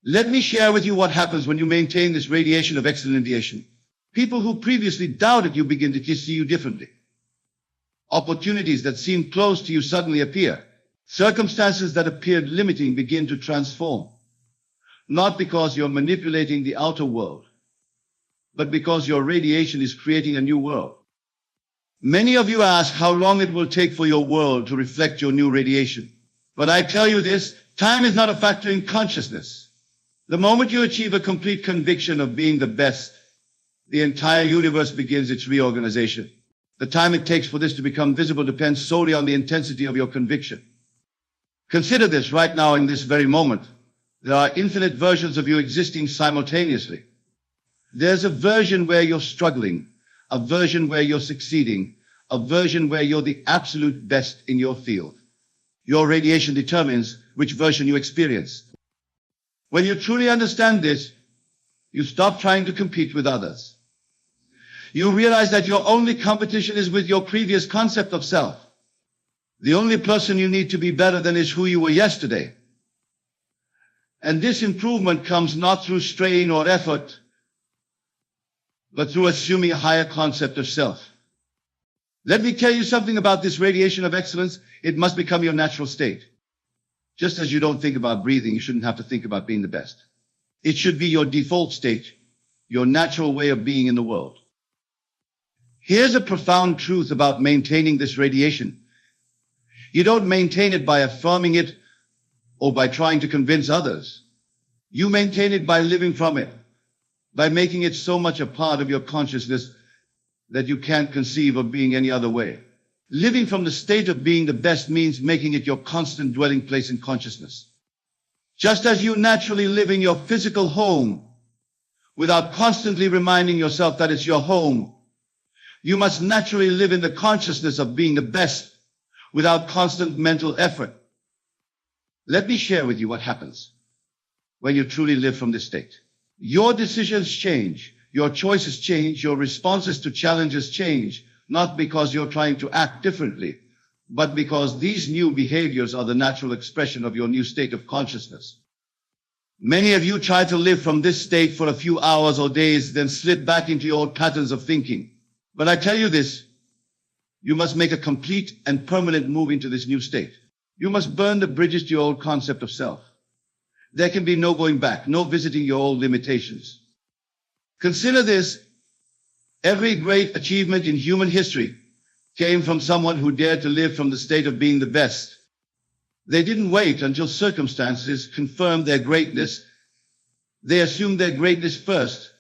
Let me share with you what happens when you maintain this radiation of excellent radiation. People who previously doubted you begin to see you differently. Opportunities that seemed close to you suddenly appear. Circumstances that appeared limiting begin to transform. Not because you're manipulating the outer world, but because your radiation is creating a new world. Many of you ask how long it will take for your world to reflect your new radiation. But I tell you this, time is not a factor in consciousness. The moment you achieve a complete conviction of being the best, the entire universe begins its reorganization. The time it takes for this to become visible depends solely on the intensity of your conviction. Consider this right now in this very moment. There are infinite versions of you existing simultaneously. There's a version where you're struggling, a version where you're succeeding, a version where you're the absolute best in your field. Your radiation determines which version you experience. When you truly understand this, you stop trying to compete with others. You realize that your only competition is with your previous concept of self. The only person you need to be better than is who you were yesterday. And this improvement comes not through strain or effort, but through assuming a higher concept of self. Let me tell you something about this radiation of excellence. It must become your natural state. Just as you don't think about breathing, you shouldn't have to think about being the best. It should be your default state, your natural way of being in the world. Here's a profound truth about maintaining this radiation. You don't maintain it by affirming it or by trying to convince others. You maintain it by living from it, by making it so much a part of your consciousness that you can't conceive of being any other way. Living from the state of being the best means making it your constant dwelling place in consciousness. Just as you naturally live in your physical home without constantly reminding yourself that it's your home, you must naturally live in the consciousness of being the best without constant mental effort. Let me share with you what happens when you truly live from this state. Your decisions change, your choices change, your responses to challenges change, not because you're trying to act differently, but because these new behaviors are the natural expression of your new state of consciousness. Many of you try to live from this state for a few hours or days, then slip back into your old patterns of thinking. But I tell you this, you must make a complete and permanent move into this new state. You must burn the bridges to your old concept of self. There can be no going back, no visiting your old limitations. Consider this, every great achievement in human history came from someone who dared to live from the state of being the best. They didn't wait until circumstances confirmed their greatness. They assumed their greatness first.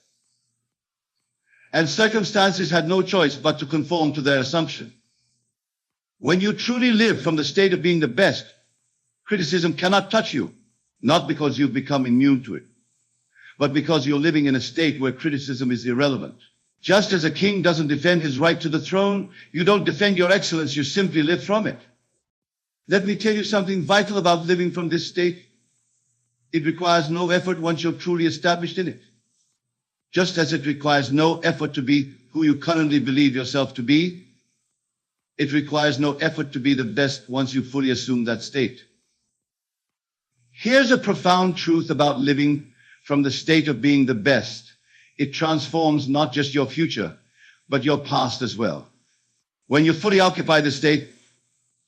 And circumstances had no choice but to conform to their assumption. When you truly live from the state of being the best, criticism cannot touch you, not because you've become immune to it, but because you're living in a state where criticism is irrelevant. Just as a king doesn't defend his right to the throne, you don't defend your excellence, you simply live from it. Let me tell you something vital about living from this state. It requires no effort once you're truly established in it. Just as it requires no effort to be who you currently believe yourself to be, it requires no effort to be the best once you fully assume that state. Here's a profound truth about living from the state of being the best. It transforms not just your future, but your past as well. When you fully occupy the state,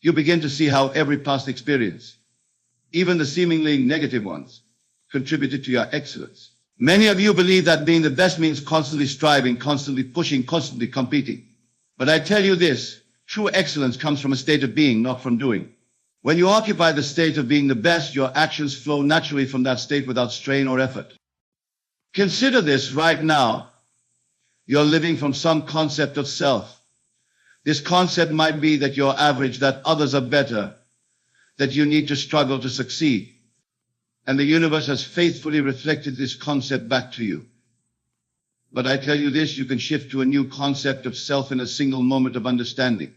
you begin to see how every past experience, even the seemingly negative ones, contributed to your excellence. Many of you believe that being the best means constantly striving, constantly pushing, constantly competing. But I tell you this, true excellence comes from a state of being, not from doing. When you occupy the state of being the best, your actions flow naturally from that state without strain or effort. Consider this right now. You're living from some concept of self. This concept might be that you're average, that others are better, that you need to struggle to succeed. And the universe has faithfully reflected this concept back to you. But I tell you this, you can shift to a new concept of self in a single moment of understanding.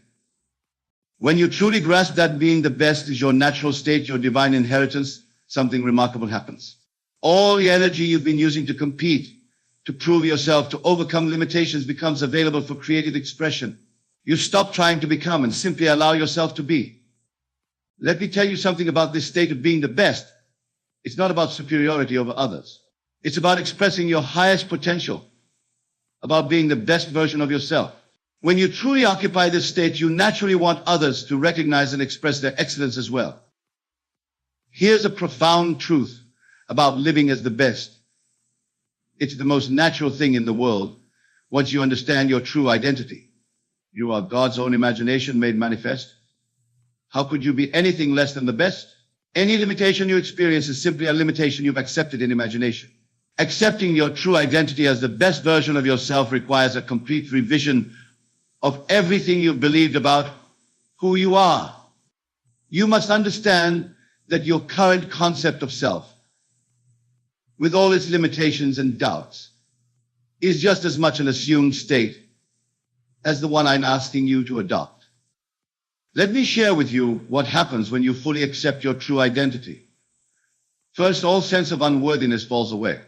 When you truly grasp that being the best is your natural state, your divine inheritance, something remarkable happens. All the energy you've been using to compete, to prove yourself, to overcome limitations becomes available for creative expression. You stop trying to become and simply allow yourself to be. Let me tell you something about this state of being the best. It's not about superiority over others. It's about expressing your highest potential, about being the best version of yourself. When you truly occupy this state, you naturally want others to recognize and express their excellence as well. Here's a profound truth about living as the best. It's the most natural thing in the world once you understand your true identity. You are God's own imagination made manifest. How could you be anything less than the best? Any limitation you experience is simply a limitation you've accepted in imagination. Accepting your true identity as the best version of yourself requires a complete revision of everything you've believed about who you are. You must understand that your current concept of self, with all its limitations and doubts, is just as much an assumed state as the one I'm asking you to adopt. Let me share with you what happens when you fully accept your true identity. First, all sense of unworthiness falls away.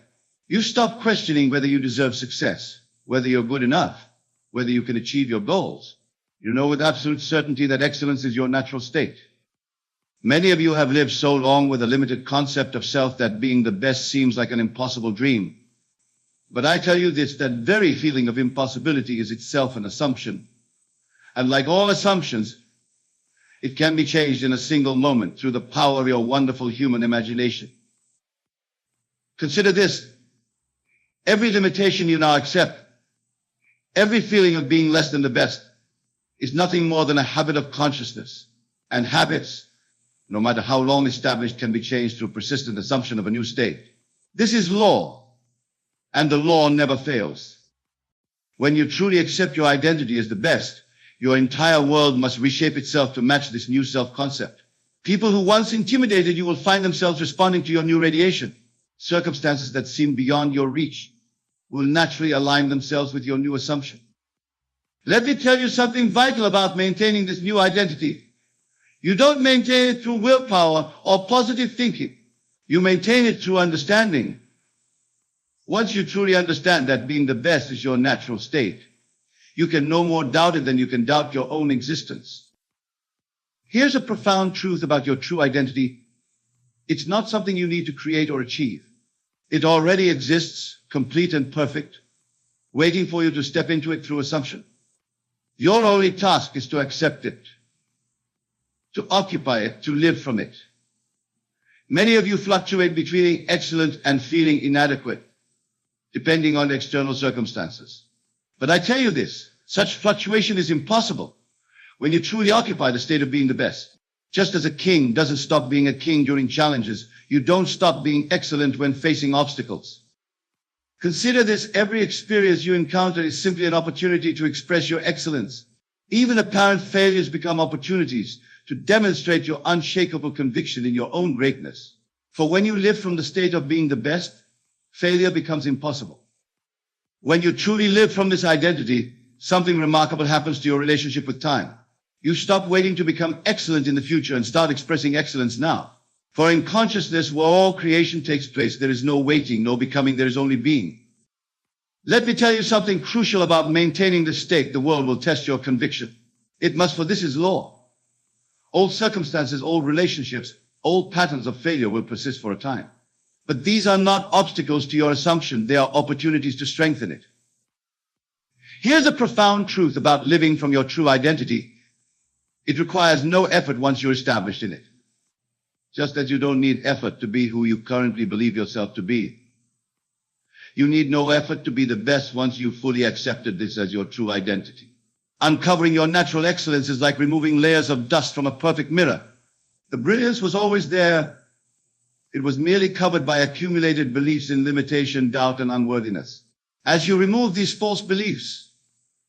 You stop questioning whether you deserve success, whether you're good enough, whether you can achieve your goals. You know with absolute certainty that excellence is your natural state. Many of you have lived so long with a limited concept of self that being the best seems like an impossible dream. But I tell you this, that very feeling of impossibility is itself an assumption. And like all assumptions, it can be changed in a single moment through the power of your wonderful human imagination. Consider this. Every limitation you now accept, every feeling of being less than the best, is nothing more than a habit of consciousness. And habits, no matter how long established, can be changed through persistent assumption of a new state. This is law, and the law never fails. When you truly accept your identity as the best, your entire world must reshape itself to match this new self-concept. People who once intimidated you will find themselves responding to your new radiation. Circumstances that seem beyond your reach will naturally align themselves with your new assumption. Let me tell you something vital about maintaining this new identity. You don't maintain it through willpower or positive thinking. You maintain it through understanding. Once you truly understand that being the best is your natural state, you can no more doubt it than you can doubt your own existence. Here's a profound truth about your true identity. It's not something you need to create or achieve. It already exists, complete and perfect, waiting for you to step into it through assumption. Your only task is to accept it, to occupy it, to live from it. Many of you fluctuate between excellent and feeling inadequate, depending on external circumstances. But I tell you this, such fluctuation is impossible when you truly occupy the state of being the best. Just as a king doesn't stop being a king during challenges, you don't stop being excellent when facing obstacles. Consider this, every experience you encounter is simply an opportunity to express your excellence. Even apparent failures become opportunities to demonstrate your unshakable conviction in your own greatness. For when you live from the state of being the best, failure becomes impossible. When you truly live from this identity, something remarkable happens to your relationship with time. You stop waiting to become excellent in the future and start expressing excellence now. For in consciousness, where all creation takes place, there is no waiting, no becoming, there is only being. Let me tell you something crucial about maintaining this state. The world will test your conviction. It must, for this is law. Old circumstances, old relationships, old patterns of failure will persist for a time. But these are not obstacles to your assumption. They are opportunities to strengthen it. Here's a profound truth about living from your true identity. It requires no effort once you're established in it. Just as you don't need effort to be who you currently believe yourself to be. You need no effort to be the best once you've fully accepted this as your true identity. Uncovering your natural excellence is like removing layers of dust from a perfect mirror. The brilliance was always there. It was merely covered by accumulated beliefs in limitation, doubt, and unworthiness. As you remove these false beliefs,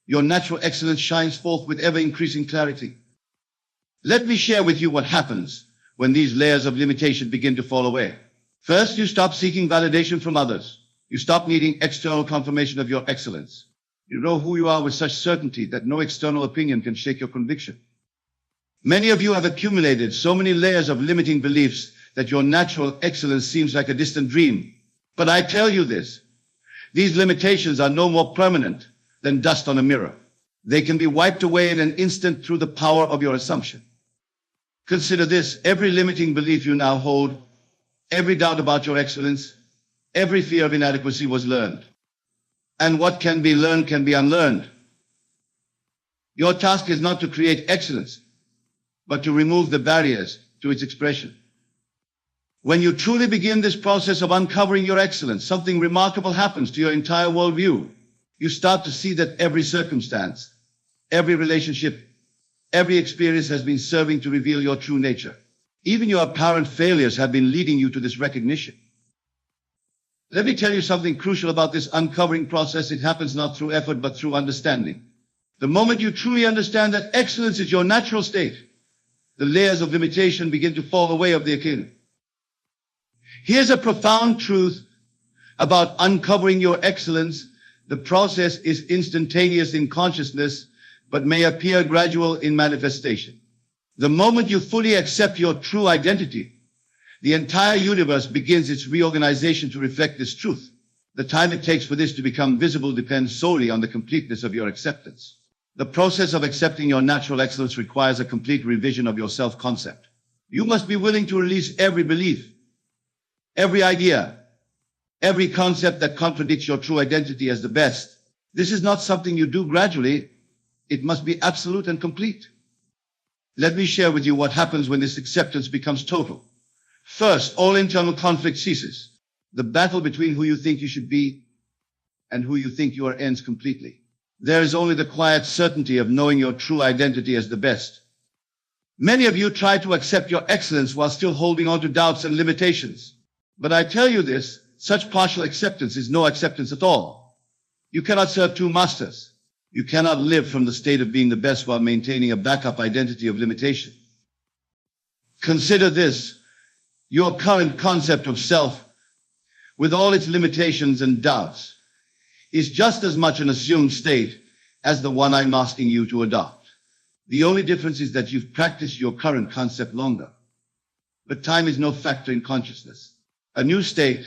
your natural excellence shines forth with ever-increasing clarity. Let me share with you what happens when these layers of limitation begin to fall away. First, you stop seeking validation from others. You stop needing external confirmation of your excellence. You know who you are with such certainty that no external opinion can shake your conviction. Many of you have accumulated so many layers of limiting beliefs that your natural excellence seems like a distant dream. But I tell you this, these limitations are no more permanent than dust on a mirror. They can be wiped away in an instant through the power of your assumption. Consider this, every limiting belief you now hold, every doubt about your excellence, every fear of inadequacy was learned. And what can be learned can be unlearned. Your task is not to create excellence, but to remove the barriers to its expression. When you truly begin this process of uncovering your excellence, something remarkable happens to your entire worldview. You start to see that every circumstance, every relationship, every experience has been serving to reveal your true nature. Even your apparent failures have been leading you to this recognition. Let me tell you something crucial about this uncovering process. It happens not through effort, but through understanding. The moment you truly understand that excellence is your natural state, the layers of limitation begin to fall away of the awaken. Here's a profound truth about uncovering your excellence. The process is instantaneous in consciousness, but may appear gradual in manifestation. The moment you fully accept your true identity, the entire universe begins its reorganization to reflect this truth. The time it takes for this to become visible depends solely on the completeness of your acceptance. The process of accepting your natural excellence requires a complete revision of your self-concept. You must be willing to release every belief, every idea, every concept that contradicts your true identity as the best. This is not something you do gradually. It must be absolute and complete. Let me share with you what happens when this acceptance becomes total. First, all internal conflict ceases. The battle between who you think you should be and who you think you are ends completely. There is only the quiet certainty of knowing your true identity as the best. Many of you try to accept your excellence while still holding on to doubts and limitations. But I tell you this, such partial acceptance is no acceptance at all. You cannot serve two masters. You cannot live from the state of being the best while maintaining a backup identity of limitation. Consider this. Your current concept of self, with all its limitations and doubts, is just as much an assumed state as the one I'm asking you to adopt. The only difference is that you've practiced your current concept longer. But time is no factor in consciousness. A new state,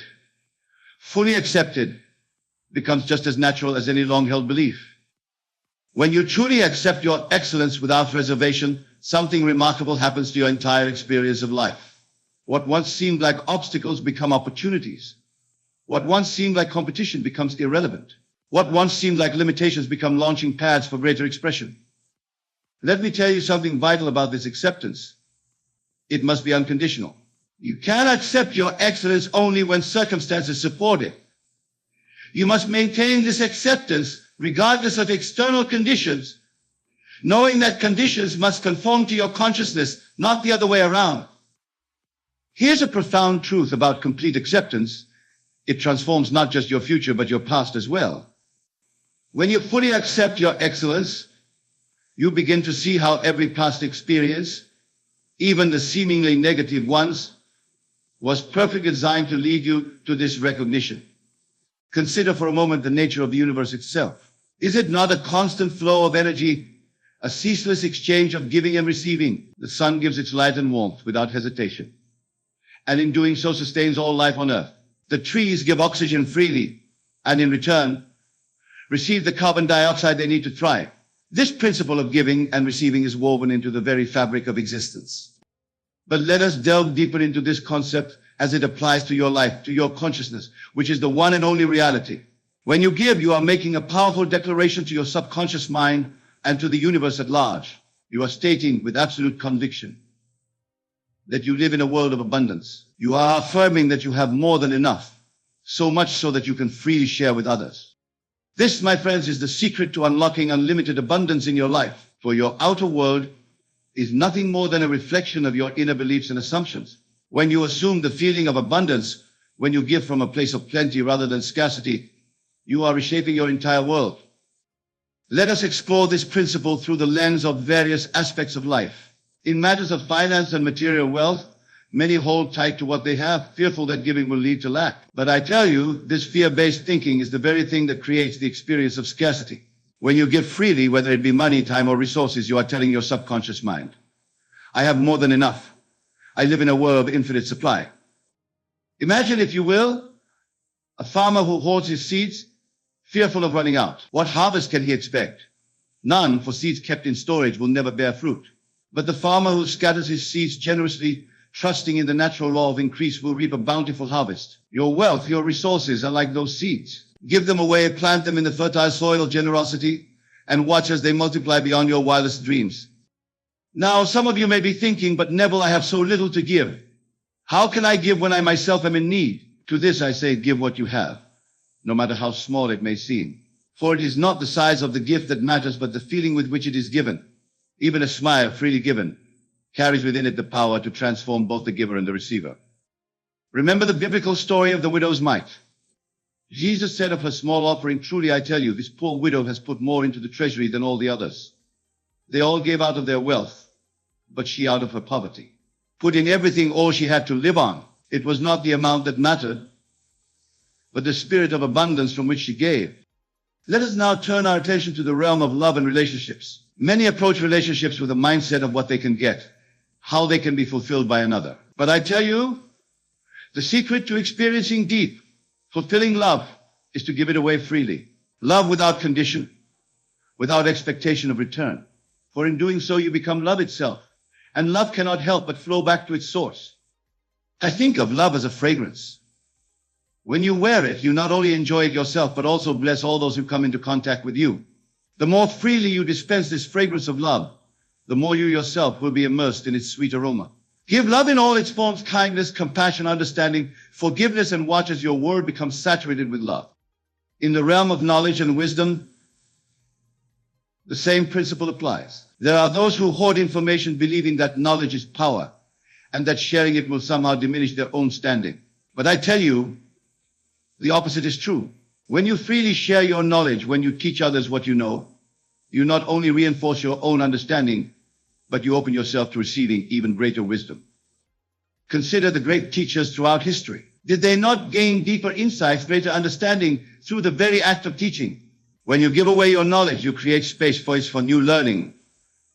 fully accepted, becomes just as natural as any long-held belief. When you truly accept your excellence without reservation, something remarkable happens to your entire experience of life. What once seemed like obstacles become opportunities. What once seemed like competition becomes irrelevant. What once seemed like limitations become launching pads for greater expression. Let me tell you something vital about this acceptance. It must be unconditional. You can accept your excellence only when circumstances support it. You must maintain this acceptance regardless of external conditions, knowing that conditions must conform to your consciousness, not the other way around. Here's a profound truth about complete acceptance. It transforms not just your future, but your past as well. When you fully accept your excellence, you begin to see how every past experience, even the seemingly negative ones, was perfectly designed to lead you to this recognition. Consider for a moment the nature of the universe itself. Is it not a constant flow of energy, a ceaseless exchange of giving and receiving? The sun gives its light and warmth without hesitation, and in doing so sustains all life on earth. The trees give oxygen freely, and in return, receive the carbon dioxide they need to thrive. This principle of giving and receiving is woven into the very fabric of existence. But let us delve deeper into this concept as it applies to your life, to your consciousness, which is the one and only reality. When you give, you are making a powerful declaration to your subconscious mind and to the universe at large. You are stating with absolute conviction that you live in a world of abundance. You are affirming that you have more than enough, so much so that you can freely share with others. This, my friends, is the secret to unlocking unlimited abundance in your life, for your outer world is nothing more than a reflection of your inner beliefs and assumptions. When you assume the feeling of abundance, when you give from a place of plenty rather than scarcity, you are reshaping your entire world. Let us explore this principle through the lens of various aspects of life. In matters of finance and material wealth, Many hold tight to what they have, fearful that giving will lead to lack. But I tell you, this fear-based thinking is the very thing that creates the experience of scarcity. When you give freely, whether it be money, time, or resources, you are telling your subconscious mind, I have more than enough. I live in a world of infinite supply. Imagine, if you will, a farmer who hoards his seeds, fearful of running out. What harvest can he expect? None, for seeds kept in storage will never bear fruit. But the farmer who scatters his seeds generously, trusting in the natural law of increase, will reap a bountiful harvest. Your wealth, your resources are like those seeds. Give them away, plant them in the fertile soil of generosity, and watch as they multiply beyond your wildest dreams. Now, some of you may be thinking, but Neville, I have so little to give. How can I give when I myself am in need? To this I say, give what you have, no matter how small it may seem. For it is not the size of the gift that matters, but the feeling with which it is given. Even a smile freely given carries within it the power to transform both the giver and the receiver. Remember the biblical story of the widow's mite. Jesus said of her small offering, truly I tell you, this poor widow has put more into the treasury than all the others. They all gave out of their wealth, but she out of her poverty. Put in everything, all she had to live on. It was not the amount that mattered, but the spirit of abundance from which she gave. Let us now turn our attention to the realm of love and relationships. Many approach relationships with a mindset of what they can get, how they can be fulfilled by another. But I tell you, the secret to experiencing deep, fulfilling love is to give it away freely. Love without condition, without expectation of return. For in doing so, you become love itself. And love cannot help but flow back to its source. I think of love as a fragrance. When you wear it, you not only enjoy it yourself, but also bless all those who come into contact with you. The more freely you dispense this fragrance of love, the more you yourself will be immersed in its sweet aroma. Give love in all its forms, kindness, compassion, understanding, forgiveness, and watch as your word becomes saturated with love. In the realm of knowledge and wisdom, the same principle applies. There are those who hoard information believing that knowledge is power and that sharing it will somehow diminish their own standing. But I tell you, the opposite is true. When you freely share your knowledge, when you teach others what you know, you not only reinforce your own understanding, but you open yourself to receiving even greater wisdom. Consider the great teachers throughout history. Did they not gain deeper insights, greater understanding through the very act of teaching? When you give away your knowledge, you create space for new learning,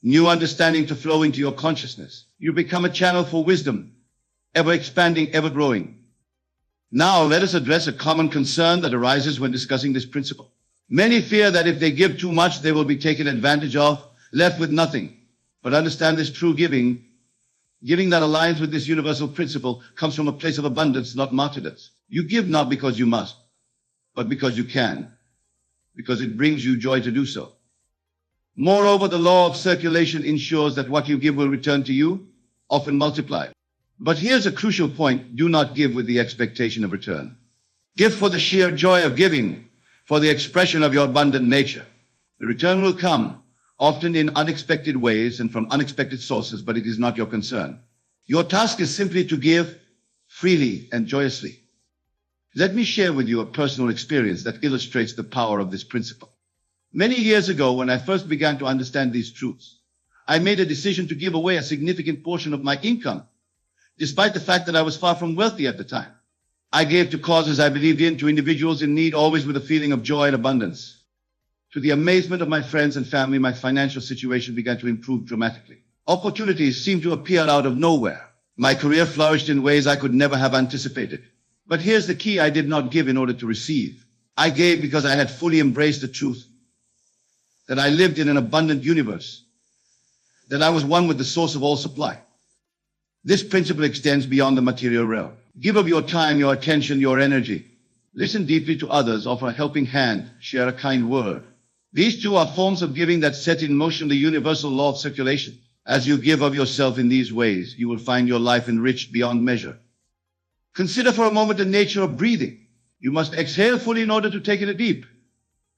new understanding to flow into your consciousness. You become a channel for wisdom, ever expanding, ever growing. Now, let us address a common concern that arises when discussing this principle. Many fear that if they give too much, they will be taken advantage of, left with nothing. But understand this: true giving that aligns with this universal principle, comes from a place of abundance, not martyrdom. You give not because you must, but because you can, because it brings you joy to do so. Moreover, the law of circulation ensures that what you give will return to you, often multiplied. But here's a crucial point: do not give with the expectation of return. Give for the sheer joy of giving, for the expression of your abundant nature. The return will come, often in unexpected ways and from unexpected sources, but it is not your concern. Your task is simply to give freely and joyously. Let me share with you a personal experience that illustrates the power of this principle. Many years ago, when I first began to understand these truths, I made a decision to give away a significant portion of my income, despite the fact that I was far from wealthy at the time. I gave to causes I believed in, to individuals in need, always with a feeling of joy and abundance. To the amazement of my friends and family, my financial situation began to improve dramatically. Opportunities seemed to appear out of nowhere. My career flourished in ways I could never have anticipated. But here's the key: I did not give in order to receive. I gave because I had fully embraced the truth that I lived in an abundant universe, that I was one with the source of all supply. This principle extends beyond the material realm. Give of your time, your attention, your energy. Listen deeply to others, offer a helping hand, share a kind word. These two are forms of giving that set in motion the universal law of circulation. As you give of yourself in these ways, you will find your life enriched beyond measure. Consider for a moment the nature of breathing. You must exhale fully in order to take in a deep,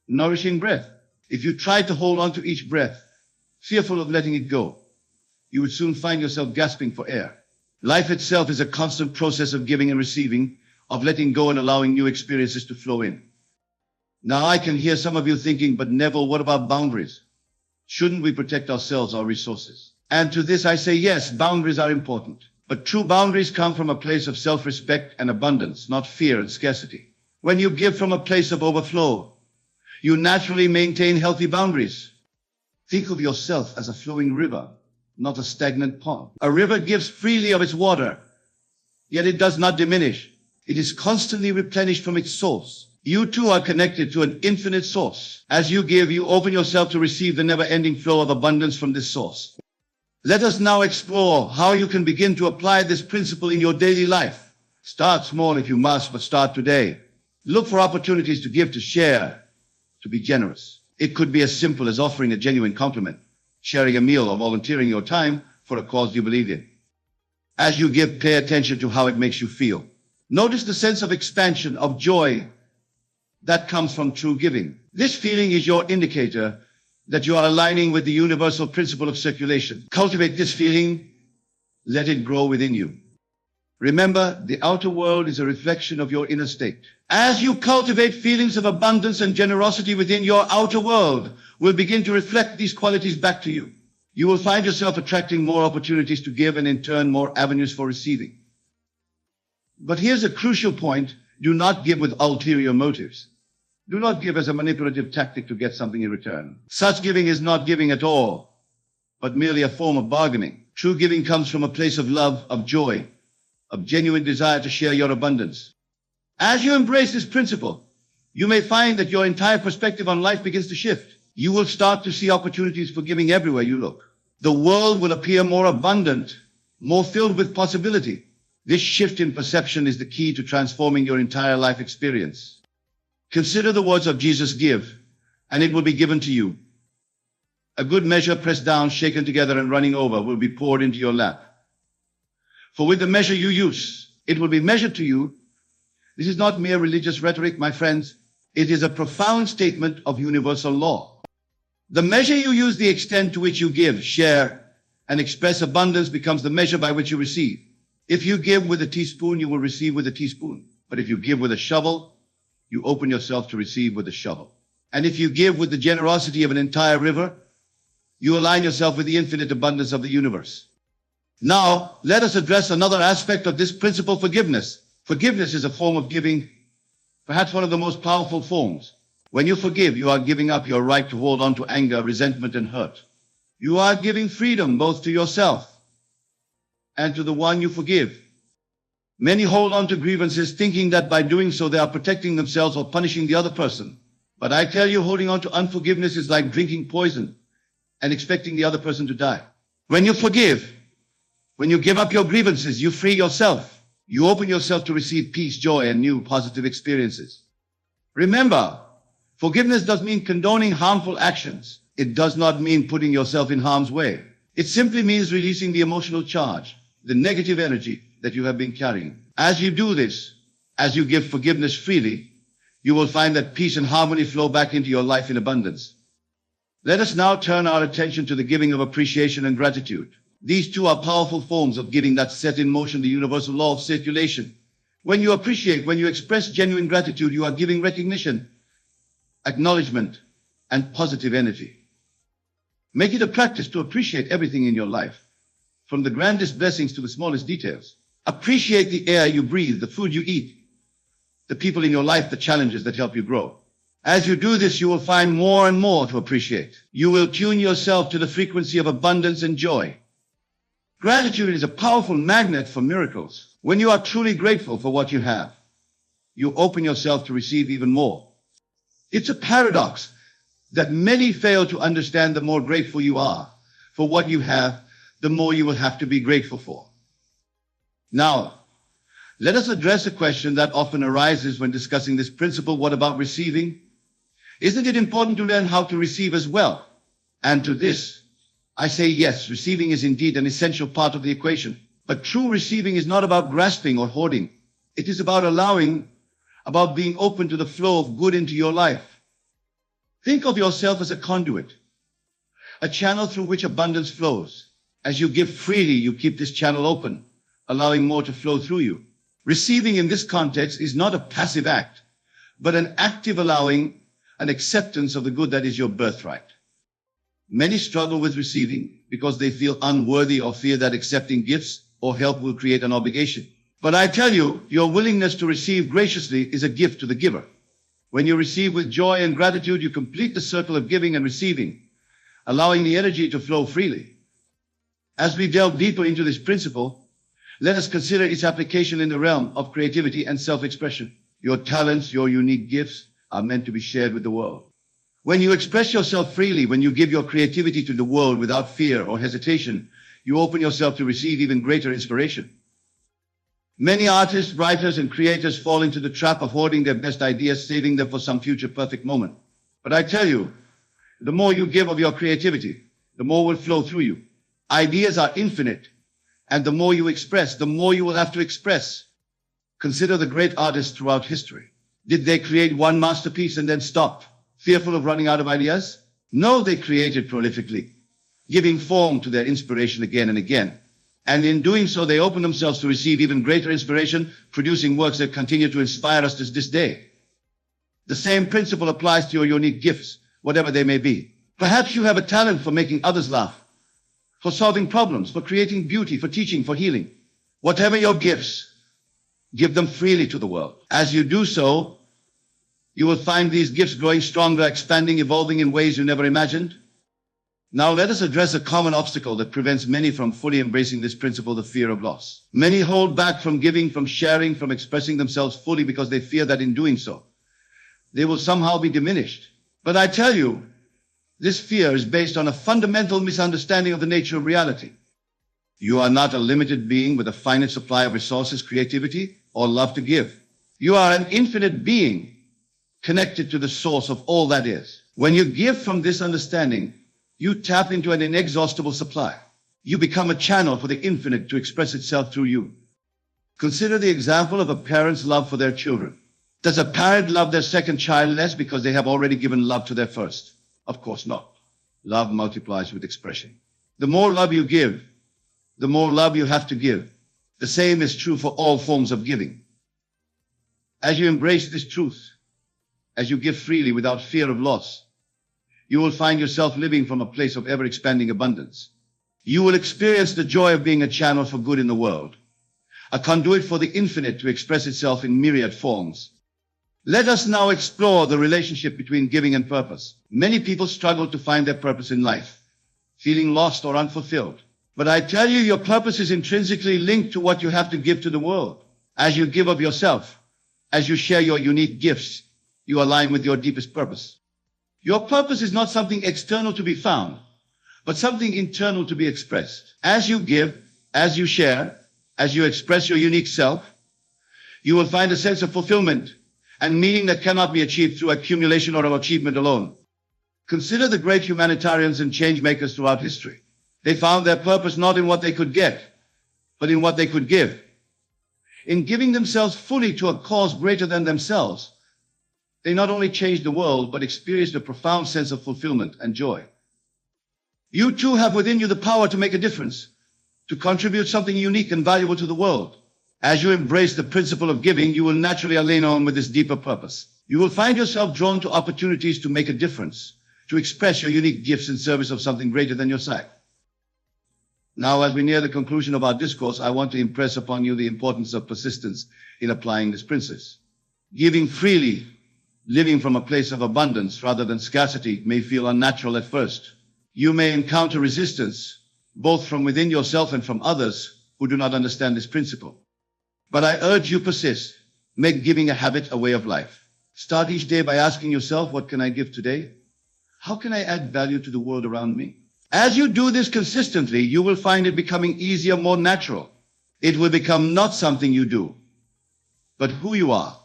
nourishing breath. If you tried to hold on to each breath, fearful of letting it go, you would soon find yourself gasping for air. Life itself is a constant process of giving and receiving, of letting go and allowing new experiences to flow in. Now I can hear some of you thinking, but Neville, what about boundaries? Shouldn't we protect ourselves, our resources? And to this I say, yes, boundaries are important. But true boundaries come from a place of self-respect and abundance, not fear and scarcity. When you give from a place of overflow, you naturally maintain healthy boundaries. Think of yourself as a flowing river, not a stagnant pond. A river gives freely of its water, yet it does not diminish. It is constantly replenished from its source. You too are connected to an infinite source. As you give, you open yourself to receive the never-ending flow of abundance from this source. Let us now explore how you can begin to apply this principle in your daily life. Start small if you must, but start today. Look for opportunities to give, to share, to be generous. It could be as simple as offering a genuine compliment, sharing a meal, or volunteering your time for a cause you believe in. As you give, pay attention to how it makes you feel. Notice the sense of expansion, of joy that comes from true giving. This feeling is your indicator that you are aligning with the universal principle of circulation. Cultivate this feeling. Let it grow within you. Remember, the outer world is a reflection of your inner state. As you cultivate feelings of abundance and generosity within, your outer world will begin to reflect these qualities back to you. You will find yourself attracting more opportunities to give and in turn more avenues for receiving. But here's a crucial point. Do not give with ulterior motives. Do not give as a manipulative tactic to get something in return. Such giving is not giving at all, but merely a form of bargaining. True giving comes from a place of love, of joy, of genuine desire to share your abundance. As you embrace this principle, you may find that your entire perspective on life begins to shift. You will start to see opportunities for giving everywhere you look. The world will appear more abundant, more filled with possibility. This shift in perception is the key to transforming your entire life experience. Consider the words of Jesus: give, and it will be given to you. A good measure, pressed down, shaken together, and running over, will be poured into your lap. For with the measure you use, it will be measured to you. This is not mere religious rhetoric, my friends. It is a profound statement of universal law. The measure you use, the extent to which you give, share, and express abundance becomes the measure by which you receive. If you give with a teaspoon, you will receive with a teaspoon. But if you give with a shovel, you open yourself to receive with a shovel. And if you give with the generosity of an entire river, you align yourself with the infinite abundance of the universe. Now, let us address another aspect of this principle: forgiveness. Forgiveness is a form of giving, perhaps one of the most powerful forms. When you forgive, you are giving up your right to hold on to anger, resentment, and hurt. You are giving freedom both to yourself and to the one you forgive. Many hold on to grievances thinking that by doing so they are protecting themselves or punishing the other person. But I tell you, holding on to unforgiveness is like drinking poison and expecting the other person to die. When you forgive, when you give up your grievances, you free yourself. You open yourself to receive peace, joy, and new positive experiences. Remember, forgiveness does mean condoning harmful actions. It does not mean putting yourself in harm's way. It simply means releasing the emotional charge, the negative energy that you have been carrying. As you do this, as you give forgiveness freely, you will find that peace and harmony flow back into your life in abundance. Let us now turn our attention to the giving of appreciation and gratitude. These two are powerful forms of giving that set in motion the universal law of circulation. When you appreciate, when you express genuine gratitude, you are giving recognition, acknowledgement, and positive energy. Make it a practice to appreciate everything in your life, from the grandest blessings to the smallest details. Appreciate the air you breathe, the food you eat, the people in your life, the challenges that help you grow. As you do this, you will find more and more to appreciate. You will tune yourself to the frequency of abundance and joy. Gratitude is a powerful magnet for miracles. When you are truly grateful for what you have, you open yourself to receive even more. It's a paradox that many fail to understand. The more grateful you are for what you have, the more you will have to be grateful for. Now, let us address a question that often arises when discussing this principle. What about receiving? Isn't it important to learn how to receive as well? And to this, I say yes, receiving is indeed an essential part of the equation. But true receiving is not about grasping or hoarding. It is about allowing, about being open to the flow of good into your life. Think of yourself as a conduit, a channel through which abundance flows. As you give freely, you keep this channel open, allowing more to flow through you. Receiving in this context is not a passive act, but an active allowing, an acceptance of the good that is your birthright. Many struggle with receiving because they feel unworthy or fear that accepting gifts or help will create an obligation. But I tell you, your willingness to receive graciously is a gift to the giver. When you receive with joy and gratitude, you complete the circle of giving and receiving, allowing the energy to flow freely. As we delve deeper into this principle, let us consider its application in the realm of creativity and self-expression. Your talents, your unique gifts are meant to be shared with the world. When you express yourself freely, when you give your creativity to the world without fear or hesitation, you open yourself to receive even greater inspiration. Many artists, writers, and creators fall into the trap of hoarding their best ideas, saving them for some future perfect moment. But I tell you, the more you give of your creativity, the more will flow through you. Ideas are infinite, and the more you express, the more you will have to express. Consider the great artists throughout history. Did they create one masterpiece and then stop, fearful of running out of ideas? No, they created prolifically, giving form to their inspiration again and again. And in doing so, they open themselves to receive even greater inspiration, producing works that continue to inspire us to this day. The same principle applies to your unique gifts, whatever they may be. Perhaps you have a talent for making others laugh, for solving problems, for creating beauty, for teaching, for healing. Whatever your gifts, give them freely to the world. As you do so, you will find these gifts growing stronger, expanding, evolving in ways you never imagined. Now let us address a common obstacle that prevents many from fully embracing this principle, the fear of loss. Many hold back from giving, from sharing, from expressing themselves fully because they fear that in doing so, they will somehow be diminished. But I tell you, this fear is based on a fundamental misunderstanding of the nature of reality. You are not a limited being with a finite supply of resources, creativity, or love to give. You are an infinite being connected to the source of all that is. When you give from this understanding, you tap into an inexhaustible supply. You become a channel for the infinite to express itself through you. Consider the example of a parent's love for their children. Does a parent love their second child less because they have already given love to their first? Of course not. Love multiplies with expression. The more love you give, the more love you have to give. The same is true for all forms of giving. As you embrace this truth, as you give freely without fear of loss, you will find yourself living from a place of ever-expanding abundance. You will experience the joy of being a channel for good in the world, a conduit for the infinite to express itself in myriad forms. Let us now explore the relationship between giving and purpose. Many people struggle to find their purpose in life, feeling lost or unfulfilled. But I tell you, your purpose is intrinsically linked to what you have to give to the world. As you give of yourself, as you share your unique gifts, you align with your deepest purpose. Your purpose is not something external to be found, but something internal to be expressed. As you give, as you share, as you express your unique self, you will find a sense of fulfillment and meaning that cannot be achieved through accumulation or achievement alone. Consider the great humanitarians and change makers throughout history. They found their purpose not in what they could get, but in what they could give. In giving themselves fully to a cause greater than themselves, they not only changed the world, but experienced a profound sense of fulfillment and joy. You too have within you the power to make a difference, to contribute something unique and valuable to the world. As you embrace the principle of giving, you will naturally align on with this deeper purpose. You will find yourself drawn to opportunities to make a difference, to express your unique gifts in service of something greater than yourself. Now, as we near the conclusion of our discourse, I want to impress upon you the importance of persistence in applying this principle. Giving freely, living from a place of abundance rather than scarcity may feel unnatural at first. You may encounter resistance, both from within yourself and from others who do not understand this principle. But I urge you persist. Make giving a habit, a way of life. Start each day by asking yourself, what can I give today? How can I add value to the world around me? As you do this consistently, you will find it becoming easier, more natural. It will become not something you do, but who you are.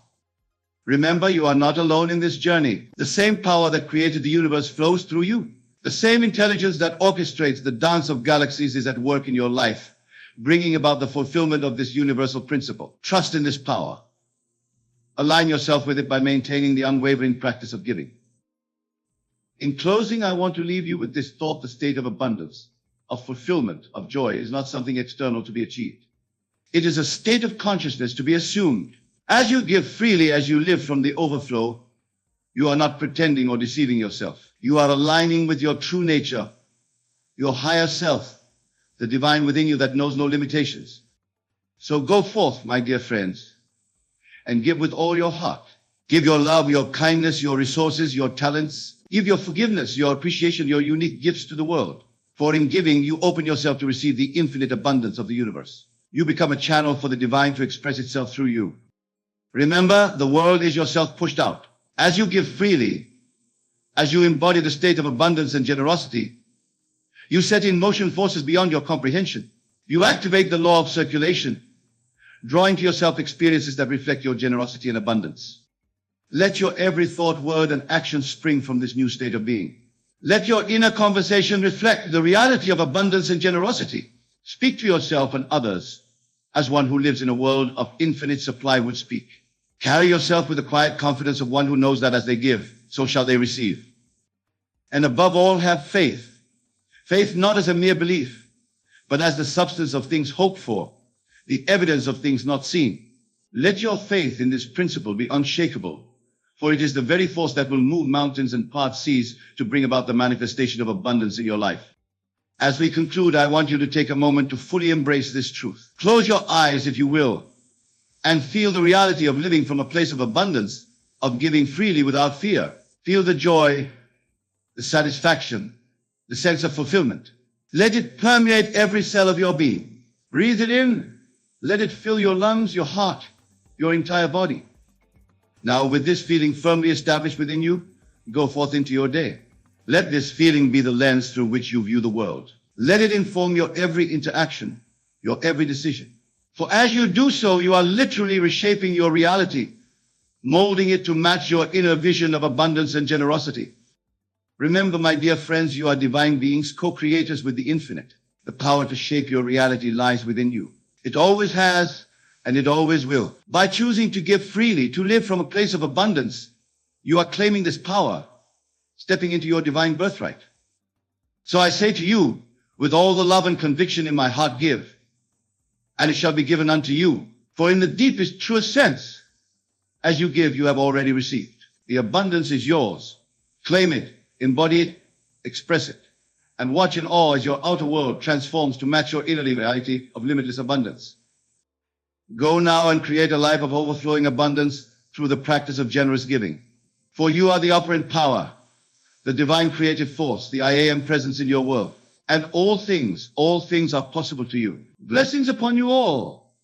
Remember, you are not alone in this journey. The same power that created the universe flows through you. The same intelligence that orchestrates the dance of galaxies is at work in your life, bringing about the fulfillment of this universal principle. Trust in this power. Align yourself with it by maintaining the unwavering practice of giving. In closing, I want to leave you with this thought: the state of abundance, of fulfillment, of joy is not something external to be achieved. It is a state of consciousness to be assumed. As you give freely, as you live from the overflow, you are not pretending or deceiving yourself. You are aligning with your true nature, your higher self, the divine within you that knows no limitations. So go forth, my dear friends, and give with all your heart. Give your love, your kindness, your resources, your talents. Give your forgiveness, your appreciation, your unique gifts to the world. For in giving, you open yourself to receive the infinite abundance of the universe. You become a channel for the divine to express itself through you. Remember, the world is yourself pushed out. As you give freely, as you embody the state of abundance and generosity, you set in motion forces beyond your comprehension. You activate the law of circulation, drawing to yourself experiences that reflect your generosity and abundance. Let your every thought, word, and action spring from this new state of being. Let your inner conversation reflect the reality of abundance and generosity. Speak to yourself and others as one who lives in a world of infinite supply would speak. Carry yourself with the quiet confidence of one who knows that as they give, so shall they receive. And above all, have faith. Faith not as a mere belief, but as the substance of things hoped for, the evidence of things not seen. Let your faith in this principle be unshakable, for it is the very force that will move mountains and part seas to bring about the manifestation of abundance in your life. As we conclude, I want you to take a moment to fully embrace this truth. Close your eyes, if you will, and feel the reality of living from a place of abundance, of giving freely without fear. Feel the joy, the satisfaction, the sense of fulfillment. Let it permeate every cell of your being. Breathe it in. Let it fill your lungs, your heart, your entire body. Now, with this feeling firmly established within you, go forth into your day. Let this feeling be the lens through which you view the world. Let it inform your every interaction, your every decision. For as you do so, you are literally reshaping your reality, molding it to match your inner vision of abundance and generosity. Remember, my dear friends, you are divine beings, co-creators with the infinite. The power to shape your reality lies within you. It always has, and it always will. By choosing to give freely, to live from a place of abundance, you are claiming this power, stepping into your divine birthright. So I say to you, with all the love and conviction in my heart, give, and it shall be given unto you. For in the deepest, truest sense, as you give, you have already received. The abundance is yours. Claim it, embody it, express it, and watch in awe as your outer world transforms to match your inner reality of limitless abundance. Go now and create a life of overflowing abundance through the practice of generous giving. For you are the operant power, the divine creative force, the I Am presence in your world. And all things are possible to you. Blessings upon you all.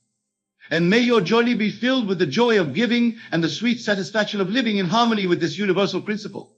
And may your journey be filled with the joy of giving and the sweet satisfaction of living in harmony with this universal principle.